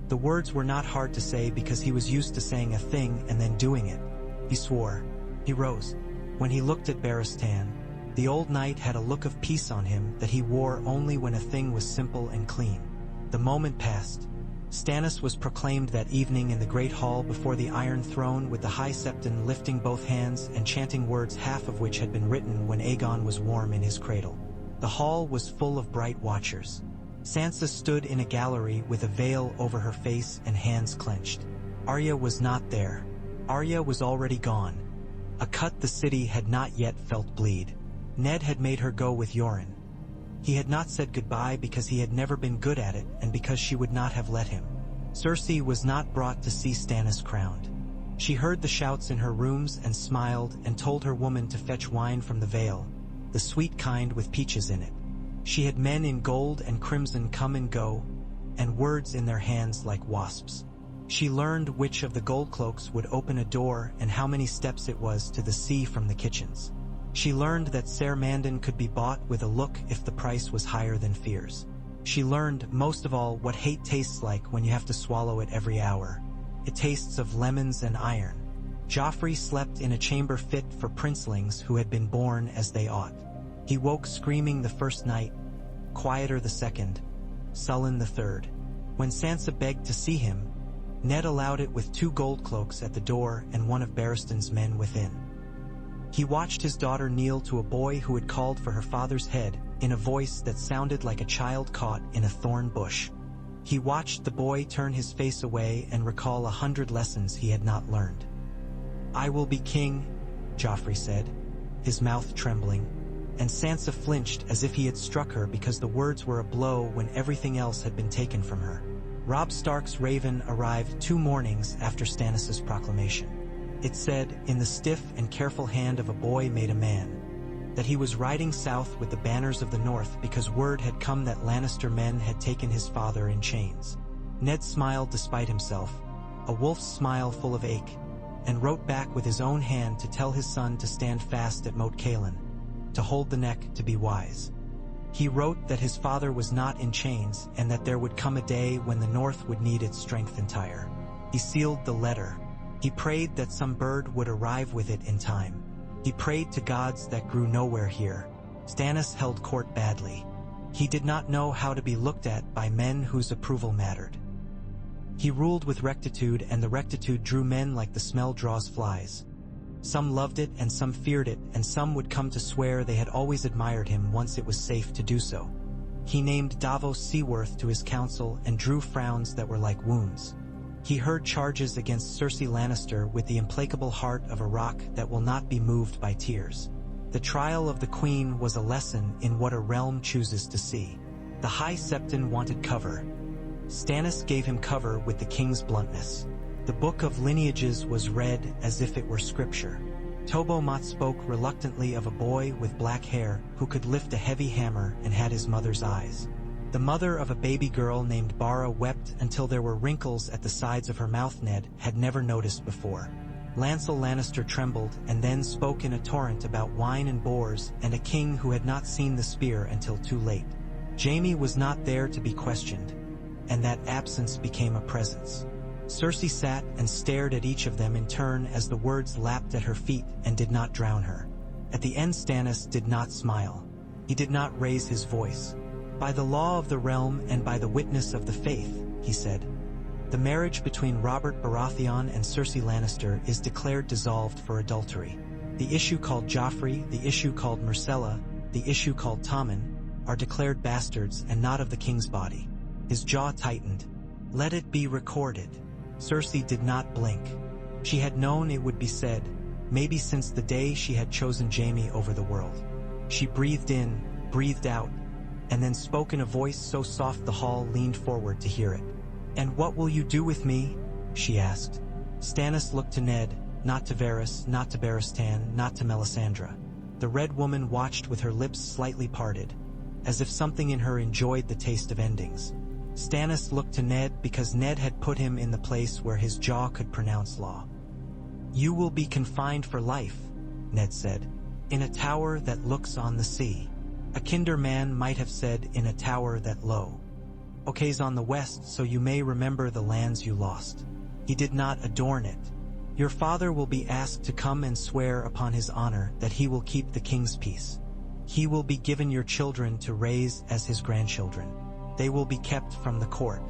The words were not hard to say because he was used to saying a thing and then doing it. He swore. He rose. When he looked at Barristan, the old knight had a look of peace on him that he wore only when a thing was simple and clean. The moment passed. Stannis was proclaimed that evening in the great hall before the Iron Throne with the High Septon lifting both hands and chanting words half of which had been written when Aegon was warm in his cradle. The hall was full of bright watchers. Sansa stood in a gallery with a veil over her face and hands clenched. Arya was not there. Arya was already gone. A cut the city had not yet felt bleed. Ned had made her go with Yoren. He had not said goodbye because he had never been good at it and because she would not have let him. Cersei was not brought to see Stannis crowned. She heard the shouts in her rooms and smiled and told her woman to fetch wine from the Vale, the sweet kind with peaches in it. She had men in gold and crimson come and go, and words in their hands like wasps. She learned which of the gold cloaks would open a door and how many steps it was to the sea from the kitchens. She learned that Ser Mandan could be bought with a look if the price was higher than fears. She learned, most of all, what hate tastes like when you have to swallow it every hour. It tastes of lemons and iron. Joffrey slept in a chamber fit for princelings who had been born as they ought. He woke screaming the first night, quieter the second, sullen the third. When Sansa begged to see him, Ned allowed it with 2 gold cloaks at the door and one of Barristan's men within. He watched his daughter kneel to a boy who had called for her father's head in a voice that sounded like a child caught in a thorn bush. He watched the boy turn his face away and recall 100 lessons he had not learned. "I will be king," Joffrey said, his mouth trembling, and Sansa flinched as if he had struck her because the words were a blow when everything else had been taken from her. Robb Stark's raven arrived 2 mornings after Stannis' proclamation. It said, in the stiff and careful hand of a boy made a man, that he was riding south with the banners of the north because word had come that Lannister men had taken his father in chains. Ned smiled despite himself, a wolf's smile full of ache, and wrote back with his own hand to tell his son to stand fast at Moat Cailin, to hold the neck, to be wise. He wrote that his father was not in chains and that there would come a day when the North would need its strength entire. He sealed the letter. He prayed that some bird would arrive with it in time. He prayed to gods that grew nowhere here. Stannis held court badly. He did not know how to be looked at by men whose approval mattered. He ruled with rectitude, and the rectitude drew men like the smell draws flies. Some loved it and some feared it, and some would come to swear they had always admired him once it was safe to do so. He named Davos Seaworth to his council and drew frowns that were like wounds. He heard charges against Cersei Lannister with the implacable heart of a rock that will not be moved by tears. The trial of the Queen was a lesson in what a realm chooses to see. The High Septon wanted cover. Stannis gave him cover with the king's bluntness. The Book of Lineages was read as if it were scripture. Tobomot spoke reluctantly of a boy with black hair who could lift a heavy hammer and had his mother's eyes. The mother of a baby girl named Bara wept until there were wrinkles at the sides of her mouth Ned had never noticed before. Lancel Lannister trembled and then spoke in a torrent about wine and boars and a king who had not seen the spear until too late. Jaime was not there to be questioned, and that absence became a presence. Cersei sat and stared at each of them in turn as the words lapped at her feet and did not drown her. At the end, Stannis did not smile. He did not raise his voice. "By the law of the realm and by the witness of the faith," he said, "the marriage between Robert Baratheon and Cersei Lannister is declared dissolved for adultery. The issue called Joffrey, the issue called Myrcella, the issue called Tommen, are declared bastards and not of the king's body." His jaw tightened. "Let it be recorded." Cersei did not blink. She had known it would be said, maybe since the day she had chosen Jaime over the world. She breathed in, breathed out, and then spoke in a voice so soft the hall leaned forward to hear it. "And what will you do with me?" she asked. Stannis looked to Ned, not to Varys, not to Barristan, not to Melisandre. The Red Woman watched with her lips slightly parted, as if something in her enjoyed the taste of endings. Stannis looked to Ned because Ned had put him in the place where his jaw could pronounce law. "You will be confined for life," Ned said, "in a tower that looks on the sea." A kinder man might have said, "in a tower that low. Okay's on the west, so you may remember the lands you lost." He did not adorn it. "Your father will be asked to come and swear upon his honor that he will keep the king's peace. He will be given your children to raise as his grandchildren. They will be kept from the court.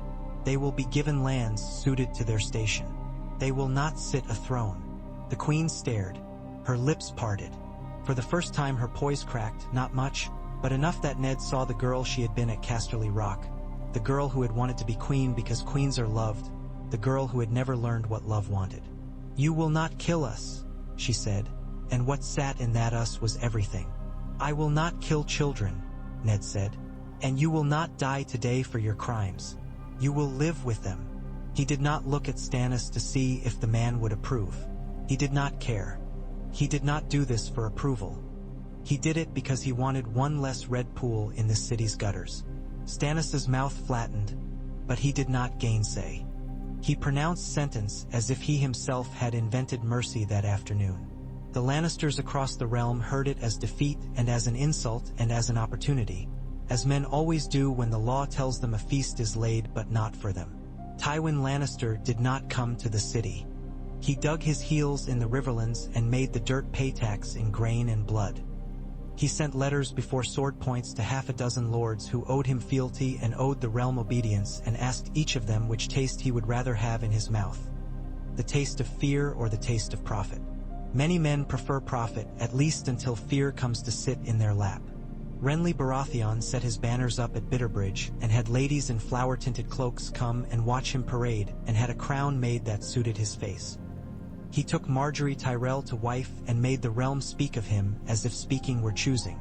They will be given lands suited to their station. They will not sit a throne." The queen stared. Her lips parted. For the first time her poise cracked, not much, but enough that Ned saw the girl she had been at Casterly Rock. The girl who had wanted to be queen because queens are loved. The girl who had never learned what love wanted. "You will not kill us," she said, and what sat in that us was everything. "I will not kill children," Ned said. "And you will not die today for your crimes. You will live with them." He did not look at Stannis to see if the man would approve. He did not care. He did not do this for approval. He did it because he wanted one less red pool in the city's gutters. Stannis's mouth flattened, but he did not gainsay. He pronounced sentence as if he himself had invented mercy that afternoon. The Lannisters across the realm heard it as defeat and as an insult and as an opportunity, as men always do when the law tells them a feast is laid but not for them. Tywin Lannister did not come to the city. He dug his heels in the Riverlands and made the dirt pay tax in grain and blood. He sent letters before sword points to half a dozen lords who owed him fealty and owed the realm obedience, and asked each of them which taste he would rather have in his mouth. The taste of fear or the taste of profit. Many men prefer profit, at least until fear comes to sit in their lap. Renly Baratheon set his banners up at Bitterbridge and had ladies in flower-tinted cloaks come and watch him parade, and had a crown made that suited his face. He took Marjorie Tyrell to wife and made the realm speak of him as if speaking were choosing.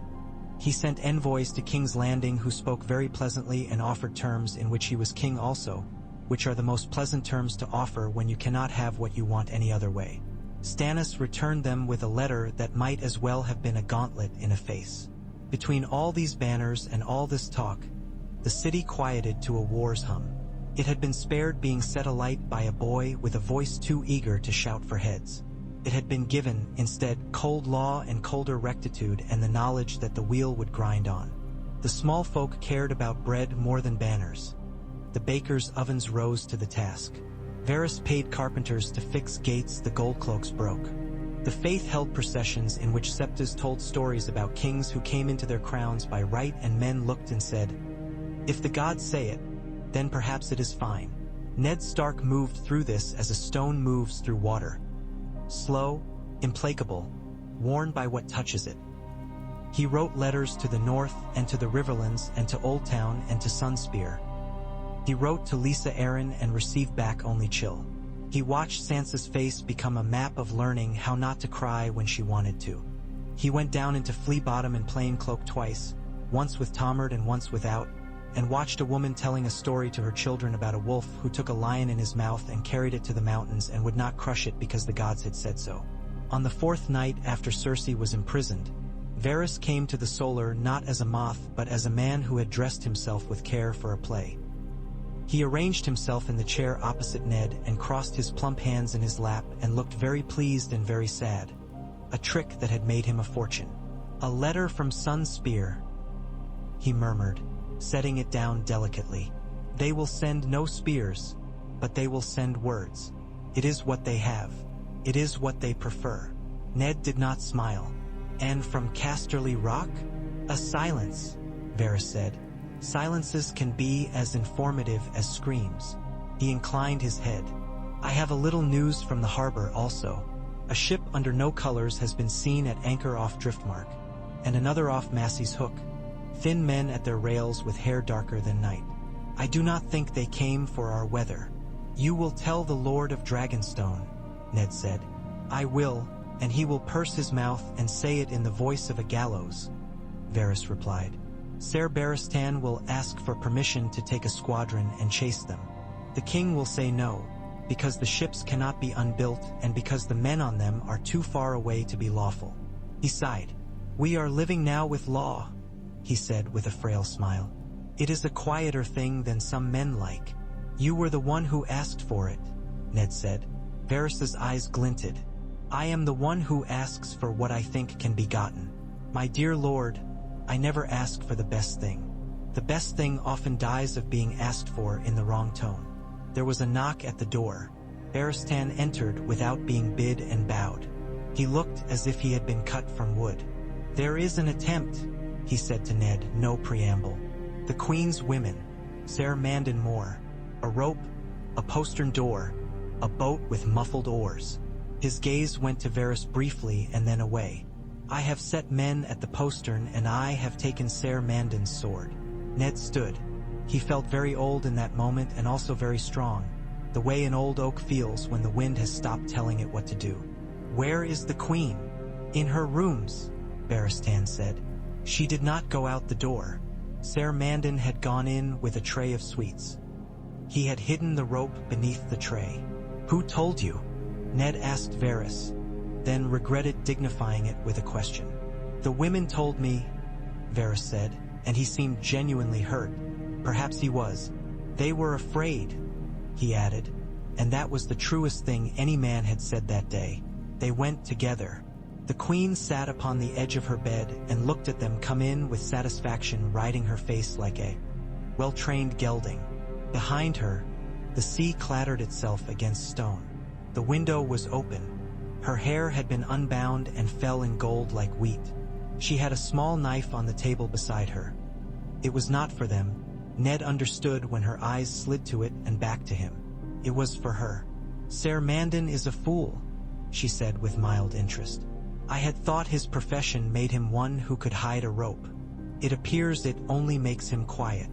He sent envoys to King's Landing who spoke very pleasantly and offered terms in which he was king also, which are the most pleasant terms to offer when you cannot have what you want any other way. Stannis returned them with a letter that might as well have been a gauntlet in a face. Between all these banners and all this talk, the city quieted to a war's hum. It had been spared being set alight by a boy with a voice too eager to shout for heads. It had been given, instead, cold law and colder rectitude and the knowledge that the wheel would grind on. The small folk cared about bread more than banners. The bakers' ovens rose to the task. Varys paid carpenters to fix gates the gold cloaks broke. The faith held processions in which septas told stories about kings who came into their crowns by right, and men looked and said, "If the gods say it, then perhaps it is fine." Ned Stark moved through this as a stone moves through water. Slow, implacable, worn by what touches it. He wrote letters to the north and to the Riverlands and to Old Town and to Sunspear. He wrote to Lisa Arryn and received back only chill. He watched Sansa's face become a map of learning how not to cry when she wanted to. He went down into Flea Bottom in plain cloak twice, once with Tomard and once without, and watched a woman telling a story to her children about a wolf who took a lion in his mouth and carried it to the mountains and would not crush it because the gods had said so. On the fourth night after Cersei was imprisoned, Varys came to the Solar not as a moth but as a man who had dressed himself with care for a play. He arranged himself in the chair opposite Ned and crossed his plump hands in his lap and looked very pleased and very sad. A trick that had made him a fortune. "A letter from Sunspear," he murmured, setting it down delicately. "They will send no spears, but they will send words. It is what they have. It is what they prefer." Ned did not smile. "And from Casterly Rock?" "A silence," Varys said. "Silences can be as informative as screams." He inclined his head. "I have a little news from the harbor also. A ship under no colors has been seen at anchor off Driftmark, and another off Massey's Hook. Thin men at their rails with hair darker than night. I do not think they came for our weather." "You will tell the Lord of Dragonstone," Ned said. "I will, and he will purse his mouth and say it in the voice of a gallows," Varys replied. "Ser Barristan will ask for permission to take a squadron and chase them. The king will say no, because the ships cannot be unbuilt and because the men on them are too far away to be lawful." He sighed. "We are living now with law," he said with a frail smile. "It is a quieter thing than some men like." "You were the one who asked for it," Ned said. Varys's eyes glinted. "I am the one who asks for what I think can be gotten. My dear lord, I never ask for the best thing. The best thing often dies of being asked for in the wrong tone." There was a knock at the door. Barristan entered without being bid and bowed. He looked as if he had been cut from wood. "There is an attempt," he said to Ned, no preamble. "The Queen's women, Ser Mandon Moore, a rope, a postern door, a boat with muffled oars." His gaze went to Varys briefly and then away. "I have set men at the postern and I have taken Ser Mandon's sword." Ned stood. He felt very old in that moment and also very strong, the way an old oak feels when the wind has stopped telling it what to do. "Where is the Queen?" "In her rooms," Barristan said. "She did not go out the door." Ser Mandon had gone in with a tray of sweets. He had hidden the rope beneath the tray. "Who told you?" Ned asked Varys, then regretted dignifying it with a question. "The women told me," Varys said, and he seemed genuinely hurt. Perhaps he was. "They were afraid," he added, and that was the truest thing any man had said that day. They went together. The Queen sat upon the edge of her bed and looked at them come in with satisfaction riding her face like a well-trained gelding. Behind her, the sea clattered itself against stone. The window was open. Her hair had been unbound and fell in gold like wheat. She had a small knife on the table beside her. It was not for them. Ned understood when her eyes slid to it and back to him. It was for her. "Ser Mandon is a fool," she said with mild interest. "I had thought his profession made him one who could hide a rope. It appears it only makes him quiet."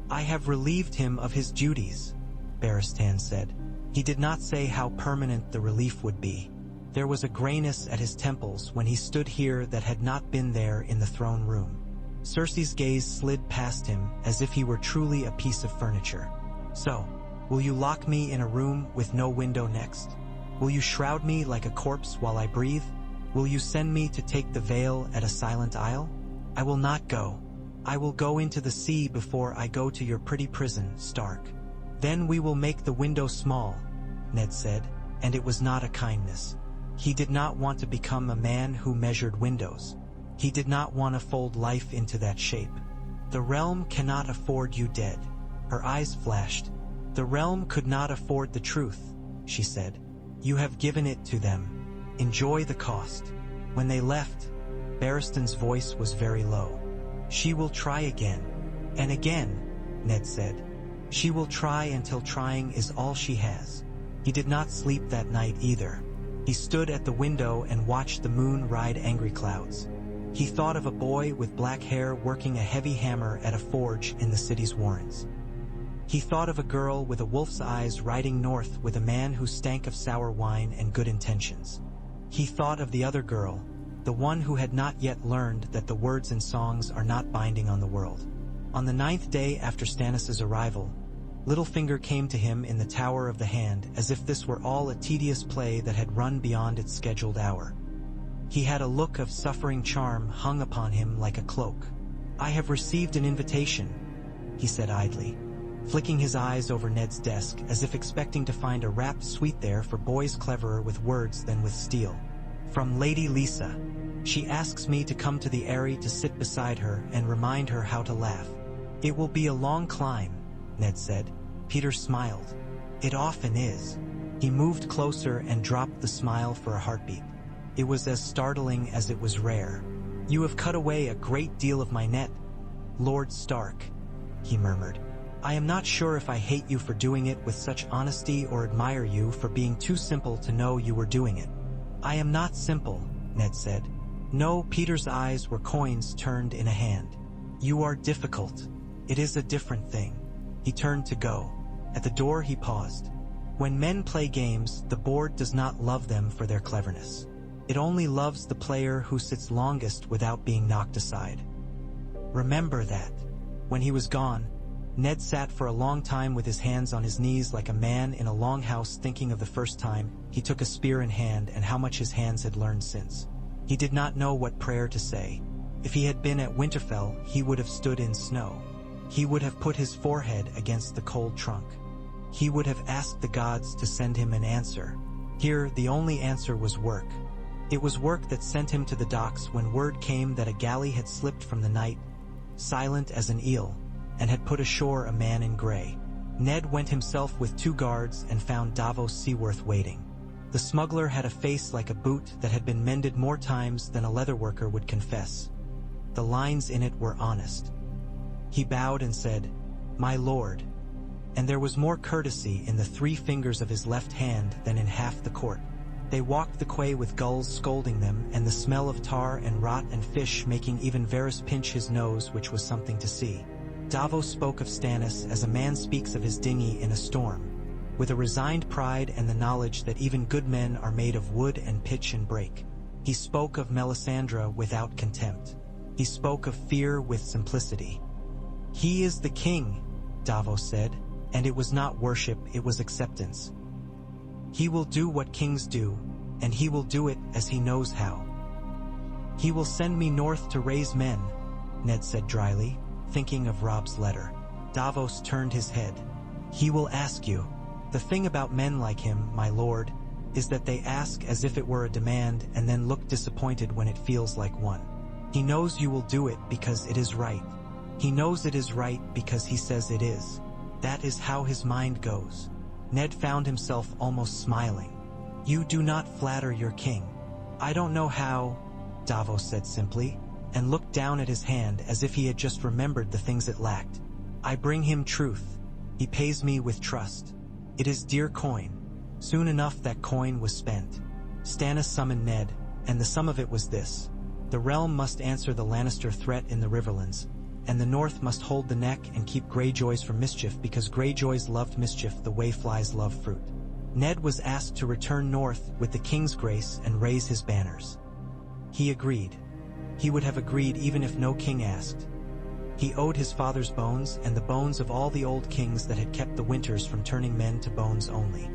"I have relieved him of his duties," Barristan said. He did not say how permanent the relief would be. There was a grayness at his temples when he stood here that had not been there in the throne room. Cersei's gaze slid past him as if he were truly a piece of furniture. "So, will you lock me in a room with no window next? Will you shroud me like a corpse while I breathe? Will you send me to take the veil at a silent isle? I will not go. I will go into the sea before I go to your pretty prison, Stark." "Then we will make the window small," Ned said, and it was not a kindness. He did not want to become a man who measured windows. He did not want to fold life into that shape. "The realm cannot afford you dead." Her eyes flashed. "The realm could not afford the truth," she said. "You have given it to them. Enjoy the cost." When they left, Barristan's voice was very low. "She will try again. And again," Ned said. "She will try until trying is all she has." He did not sleep that night either. He stood at the window and watched the moon ride angry clouds. He thought of a boy with black hair working a heavy hammer at a forge in the city's warrens. He thought of a girl with a wolf's eyes riding north with a man who stank of sour wine and good intentions. He thought of the other girl, the one who had not yet learned that the words in songs are not binding on the world. On the 9th day after Stannis' arrival, Littlefinger came to him in the Tower of the Hand as if this were all a tedious play that had run beyond its scheduled hour. He had a look of suffering charm hung upon him like a cloak. "I have received an invitation," he said idly, flicking his eyes over Ned's desk as if expecting to find a wrapped sweet there for boys cleverer with words than with steel. "From Lady Lisa. She asks me to come to the Eyrie to sit beside her and remind her how to laugh." "It will be a long climb," Ned said. Peter smiled. "It often is." He moved closer and dropped the smile for a heartbeat. It was as startling as it was rare. "You have cut away a great deal of my net, Lord Stark," he murmured. "I am not sure if I hate you for doing it with such honesty or admire you for being too simple to know you were doing it." "I am not simple," Ned said. "No." Peter's eyes were coins turned in a hand. "You are difficult. It is a different thing." He turned to go. At the door he paused. "When men play games, the board does not love them for their cleverness. It only loves the player who sits longest without being knocked aside. Remember that." When he was gone, Ned sat for a long time with his hands on his knees like a man in a longhouse thinking of the first time he took a spear in hand and how much his hands had learned since. He did not know what prayer to say. If he had been at Winterfell, he would have stood in snow. He would have put his forehead against the cold trunk. He would have asked the gods to send him an answer. Here, the only answer was work. It was work that sent him to the docks when word came that a galley had slipped from the night, silent as an eel, and had put ashore a man in gray. Ned went himself with 2 guards and found Davos Seaworth waiting. The smuggler had a face like a boot that had been mended more times than a leatherworker would confess. The lines in it were honest. He bowed and said, "My lord," and there was more courtesy in the 3 fingers of his left hand than in half the court. They walked the quay with gulls scolding them and the smell of tar and rot and fish making even Varys pinch his nose, which was something to see. Davos spoke of Stannis as a man speaks of his dinghy in a storm, with a resigned pride and the knowledge that even good men are made of wood and pitch and break. He spoke of Melisandre without contempt. He spoke of fear with simplicity. "He is the king," Davos said, and it was not worship, it was acceptance. "He will do what kings do, and he will do it as he knows how." "He will send me north to raise men," Ned said dryly, thinking of Robb's letter. Davos turned his head. "He will ask you. The thing about men like him, my lord, is that they ask as if it were a demand and then look disappointed when it feels like one. He knows you will do it because it is right. He knows it is right because he says it is. That is how his mind goes." Ned found himself almost smiling. "You do not flatter your king." "I don't know how," Davos said simply, and looked down at his hand as if he had just remembered the things it lacked. "I bring him truth. He pays me with trust. It is dear coin." Soon enough that coin was spent. Stannis summoned Ned, and the sum of it was this: the realm must answer the Lannister threat in the Riverlands, and the North must hold the neck and keep Greyjoys from mischief because Greyjoys loved mischief the way flies love fruit. Ned was asked to return north with the king's grace and raise his banners. He agreed. He would have agreed even if no king asked. He owed his father's bones and the bones of all the old kings that had kept the winters from turning men to bones only.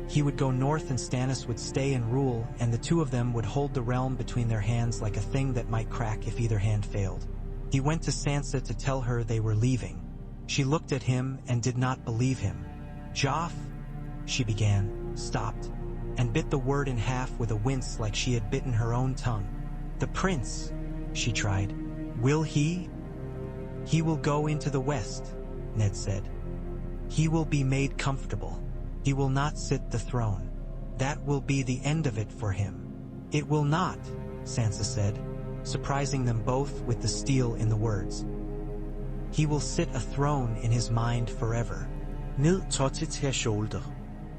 He would go north and Stannis would stay and rule, and the 2 of them would hold the realm between their hands like a thing that might crack if either hand failed. He went to Sansa to tell her they were leaving. She looked at him and did not believe him. "Joff," she began, stopped, and bit the word in half with a wince like she had bitten her own tongue. "The prince," she tried. "Will he?" "He will go into the west," Ned said. "He will be made comfortable. He will not sit the throne. That will be the end of it for him." "It will not," Sansa said, surprising them both with the steel in the words. "He will sit a throne in his mind forever." Ned totted her shoulder.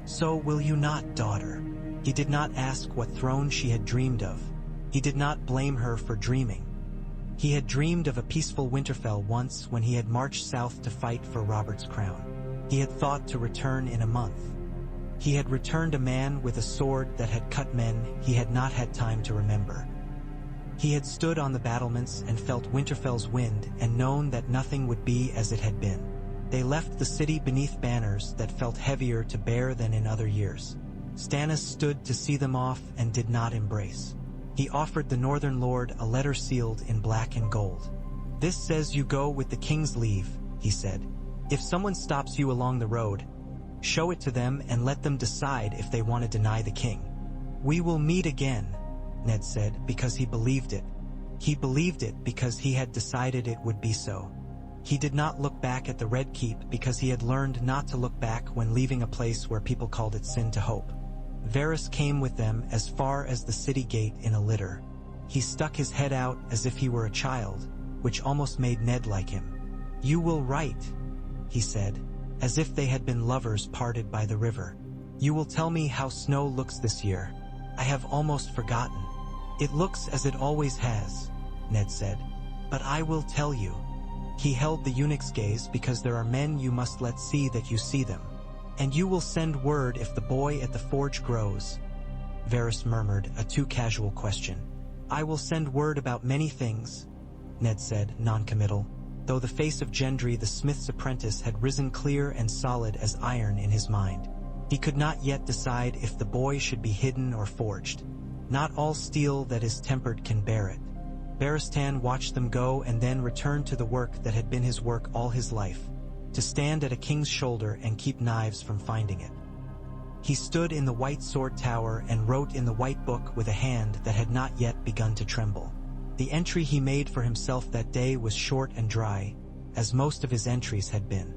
"So will you not, daughter?" He did not ask what throne she had dreamed of. He did not blame her for dreaming. He had dreamed of a peaceful Winterfell once when he had marched south to fight for Robert's crown. He had thought to return in a month. He had returned a man with a sword that had cut men he had not had time to remember. He had stood on the battlements and felt Winterfell's wind and known that nothing would be as it had been. They left the city beneath banners that felt heavier to bear than in other years. Stannis stood to see them off and did not embrace. He offered the Northern Lord a letter sealed in black and gold. "This says you go with the king's leave," he said. "If someone stops you along the road, show it to them and let them decide if they want to deny the king." "We will meet again," Ned said, because he believed it. He believed it because he had decided it would be so. He did not look back at the Red Keep because he had learned not to look back when leaving a place where people called it sin to hope. Varys came with them as far as the city gate in a litter. He stuck his head out as if he were a child, which almost made Ned like him. "You will write," he said, as if they had been lovers parted by the river. "You will tell me how snow looks this year. I have almost forgotten." "It looks as it always has," Ned said. "But I will tell you." He held the eunuch's gaze because there are men you must let see that you see them. "And you will send word if the boy at the forge grows," Varys murmured, a too casual question. "I will send word about many things," Ned said, non-committal, though the face of Gendry the smith's apprentice had risen clear and solid as iron in his mind. He could not yet decide if the boy should be hidden or forged. Not all steel that is tempered can bear it. Barristan watched them go and then returned to the work that had been his work all his life, to stand at a king's shoulder and keep knives from finding it. He stood in the White Sword Tower and wrote in the White Book with a hand that had not yet begun to tremble. The entry he made for himself that day was short and dry, as most of his entries had been.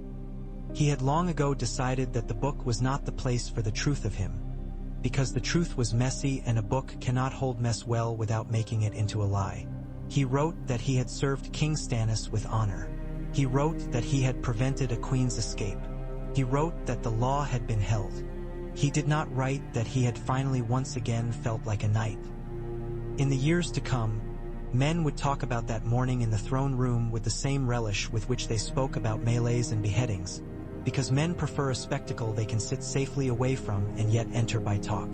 He had long ago decided that the book was not the place for the truth of him, because the truth was messy and a book cannot hold mess well without making it into a lie. He wrote that he had served King Stannis with honor. He wrote that he had prevented a queen's escape. He wrote that the law had been held. He did not write that he had finally once again felt like a knight. In the years to come, men would talk about that morning in the throne room with the same relish with which they spoke about melees and beheadings, because men prefer a spectacle they can sit safely away from and yet enter by talk.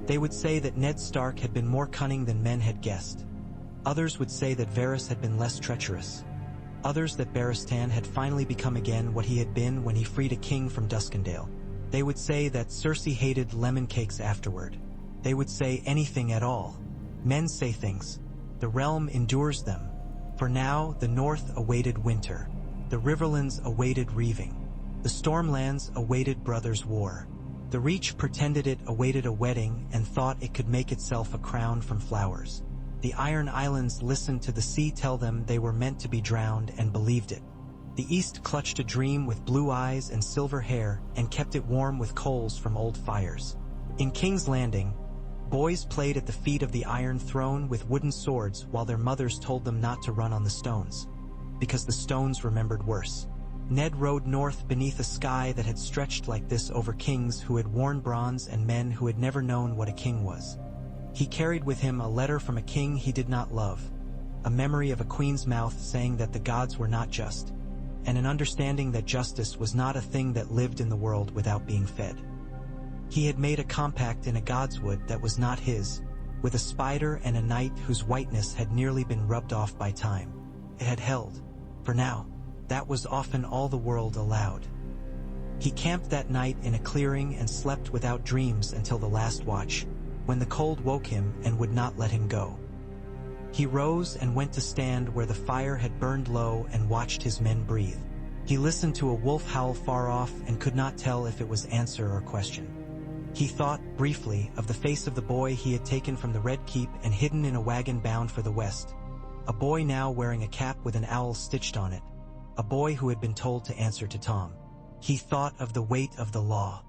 They would say that Ned Stark had been more cunning than men had guessed. Others would say that Varys had been less treacherous. Others that Barristan had finally become again what he had been when he freed a king from Duskendale. They would say that Cersei hated lemon cakes afterward. They would say anything at all. Men say things. The realm endures them. For now, the north awaited winter. The Riverlands awaited reaving. The Stormlands awaited brothers' war. The Reach pretended it awaited a wedding and thought it could make itself a crown from flowers. The Iron Islands listened to the sea tell them they were meant to be drowned and believed it. The East clutched a dream with blue eyes and silver hair and kept it warm with coals from old fires. In King's Landing, boys played at the feet of the Iron Throne with wooden swords while their mothers told them not to run on the stones, because the stones remembered worse. Ned rode north beneath a sky that had stretched like this over kings who had worn bronze and men who had never known what a king was. He carried with him a letter from a king he did not love, a memory of a queen's mouth saying that the gods were not just, and an understanding that justice was not a thing that lived in the world without being fed. He had made a compact in a godswood that was not his, with a spider and a knight whose whiteness had nearly been rubbed off by time. It had held, for now, that was often all the world allowed. He camped that night in a clearing and slept without dreams until the last watch, when the cold woke him and would not let him go. He rose and went to stand where the fire had burned low and watched his men breathe. He listened to a wolf howl far off and could not tell if it was answer or question. He thought, briefly, of the face of the boy he had taken from the Red Keep and hidden in a wagon bound for the west, a boy now wearing a cap with an owl stitched on it, a boy who had been told to answer to Tom. He thought of the weight of the law.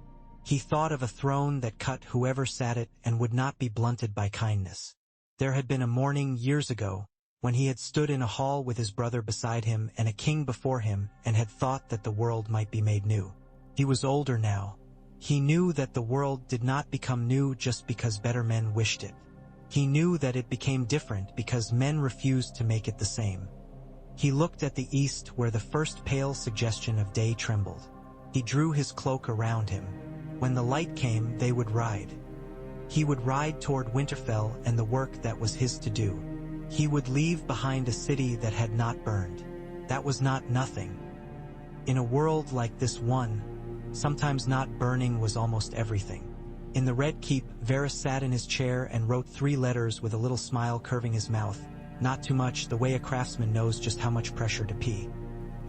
He thought of a throne that cut whoever sat it and would not be blunted by kindness. There had been a morning years ago, when he had stood in a hall with his brother beside him and a king before him and had thought that the world might be made new. He was older now. He knew that the world did not become new just because better men wished it. He knew that it became different because men refused to make it the same. He looked at the east where the first pale suggestion of day trembled. He drew his cloak around him. When the light came, they would ride. He would ride toward Winterfell and the work that was his to do. He would leave behind a city that had not burned. That was not nothing. In a world like this one, sometimes not burning was almost everything. In the Red Keep, Varys sat in his chair and wrote 3 letters with a little smile curving his mouth. Not too much, the way a craftsman knows just how much pressure to pee.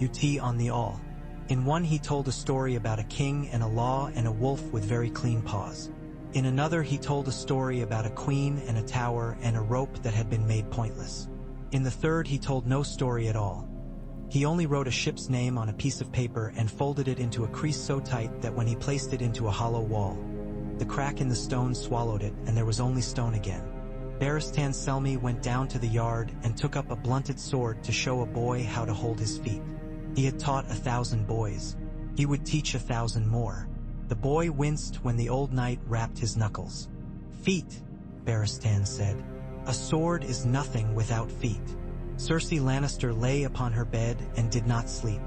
UT on the all. In one he told a story about a king and a law and a wolf with very clean paws. In another he told a story about a queen and a tower and a rope that had been made pointless. In the third he told no story at all. He only wrote a ship's name on a piece of paper and folded it into a crease so tight that when he placed it into a hollow wall, the crack in the stone swallowed it and there was only stone again. Barristan Selmy went down to the yard and took up a blunted sword to show a boy how to hold his feet. He had taught 1,000 boys. He would teach 1,000 more. The boy winced when the old knight rapped his knuckles. Feet, Barristan said. A sword is nothing without feet. Cersei Lannister lay upon her bed and did not sleep.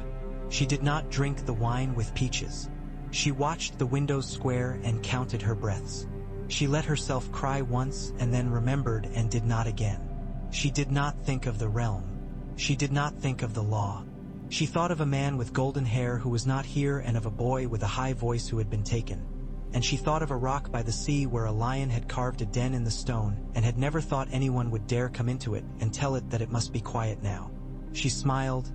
She did not drink the wine with peaches. She watched the windows square and counted her breaths. She let herself cry once and then remembered and did not again. She did not think of the realm. She did not think of the law. She thought of a man with golden hair who was not here and of a boy with a high voice who had been taken. And she thought of a rock by the sea where a lion had carved a den in the stone and had never thought anyone would dare come into it and tell it that it must be quiet now. She smiled,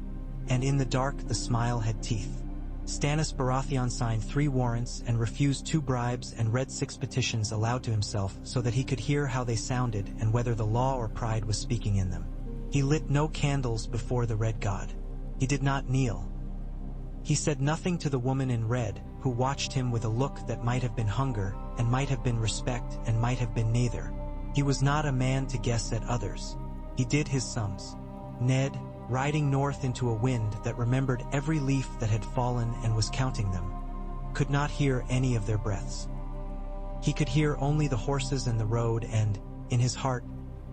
and in the dark the smile had teeth. Stannis Baratheon signed 3 warrants and refused 2 bribes and read 6 petitions aloud to himself so that he could hear how they sounded and whether the law or pride was speaking in them. He lit no candles before the Red God. He did not kneel. He said nothing to the woman in red, who watched him with a look that might have been hunger, and might have been respect, and might have been neither. He was not a man to guess at others. He did his sums. Ned, riding north into a wind that remembered every leaf that had fallen and was counting them, could not hear any of their breaths. He could hear only the horses and the road and, in his heart,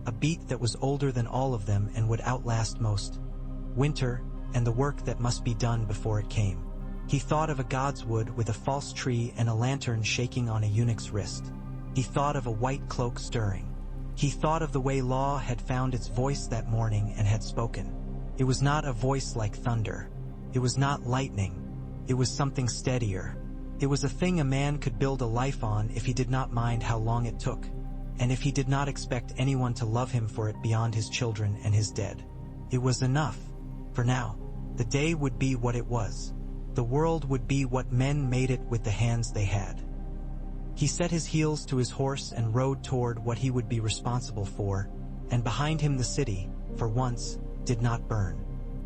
a beat that was older than all of them and would outlast most. Winter, and the work that must be done before it came. He thought of a godswood with a false tree and a lantern shaking on a eunuch's wrist. He thought of a white cloak stirring. He thought of the way law had found its voice that morning and had spoken. It was not a voice like thunder. It was not lightning. It was something steadier. It was a thing a man could build a life on if he did not mind how long it took, and if he did not expect anyone to love him for it beyond his children and his dead. It was enough. For now, the day would be what it was. The world would be what men made it with the hands they had. He set his heels to his horse and rode toward what he would be responsible for, and behind him the city, for once, did not burn.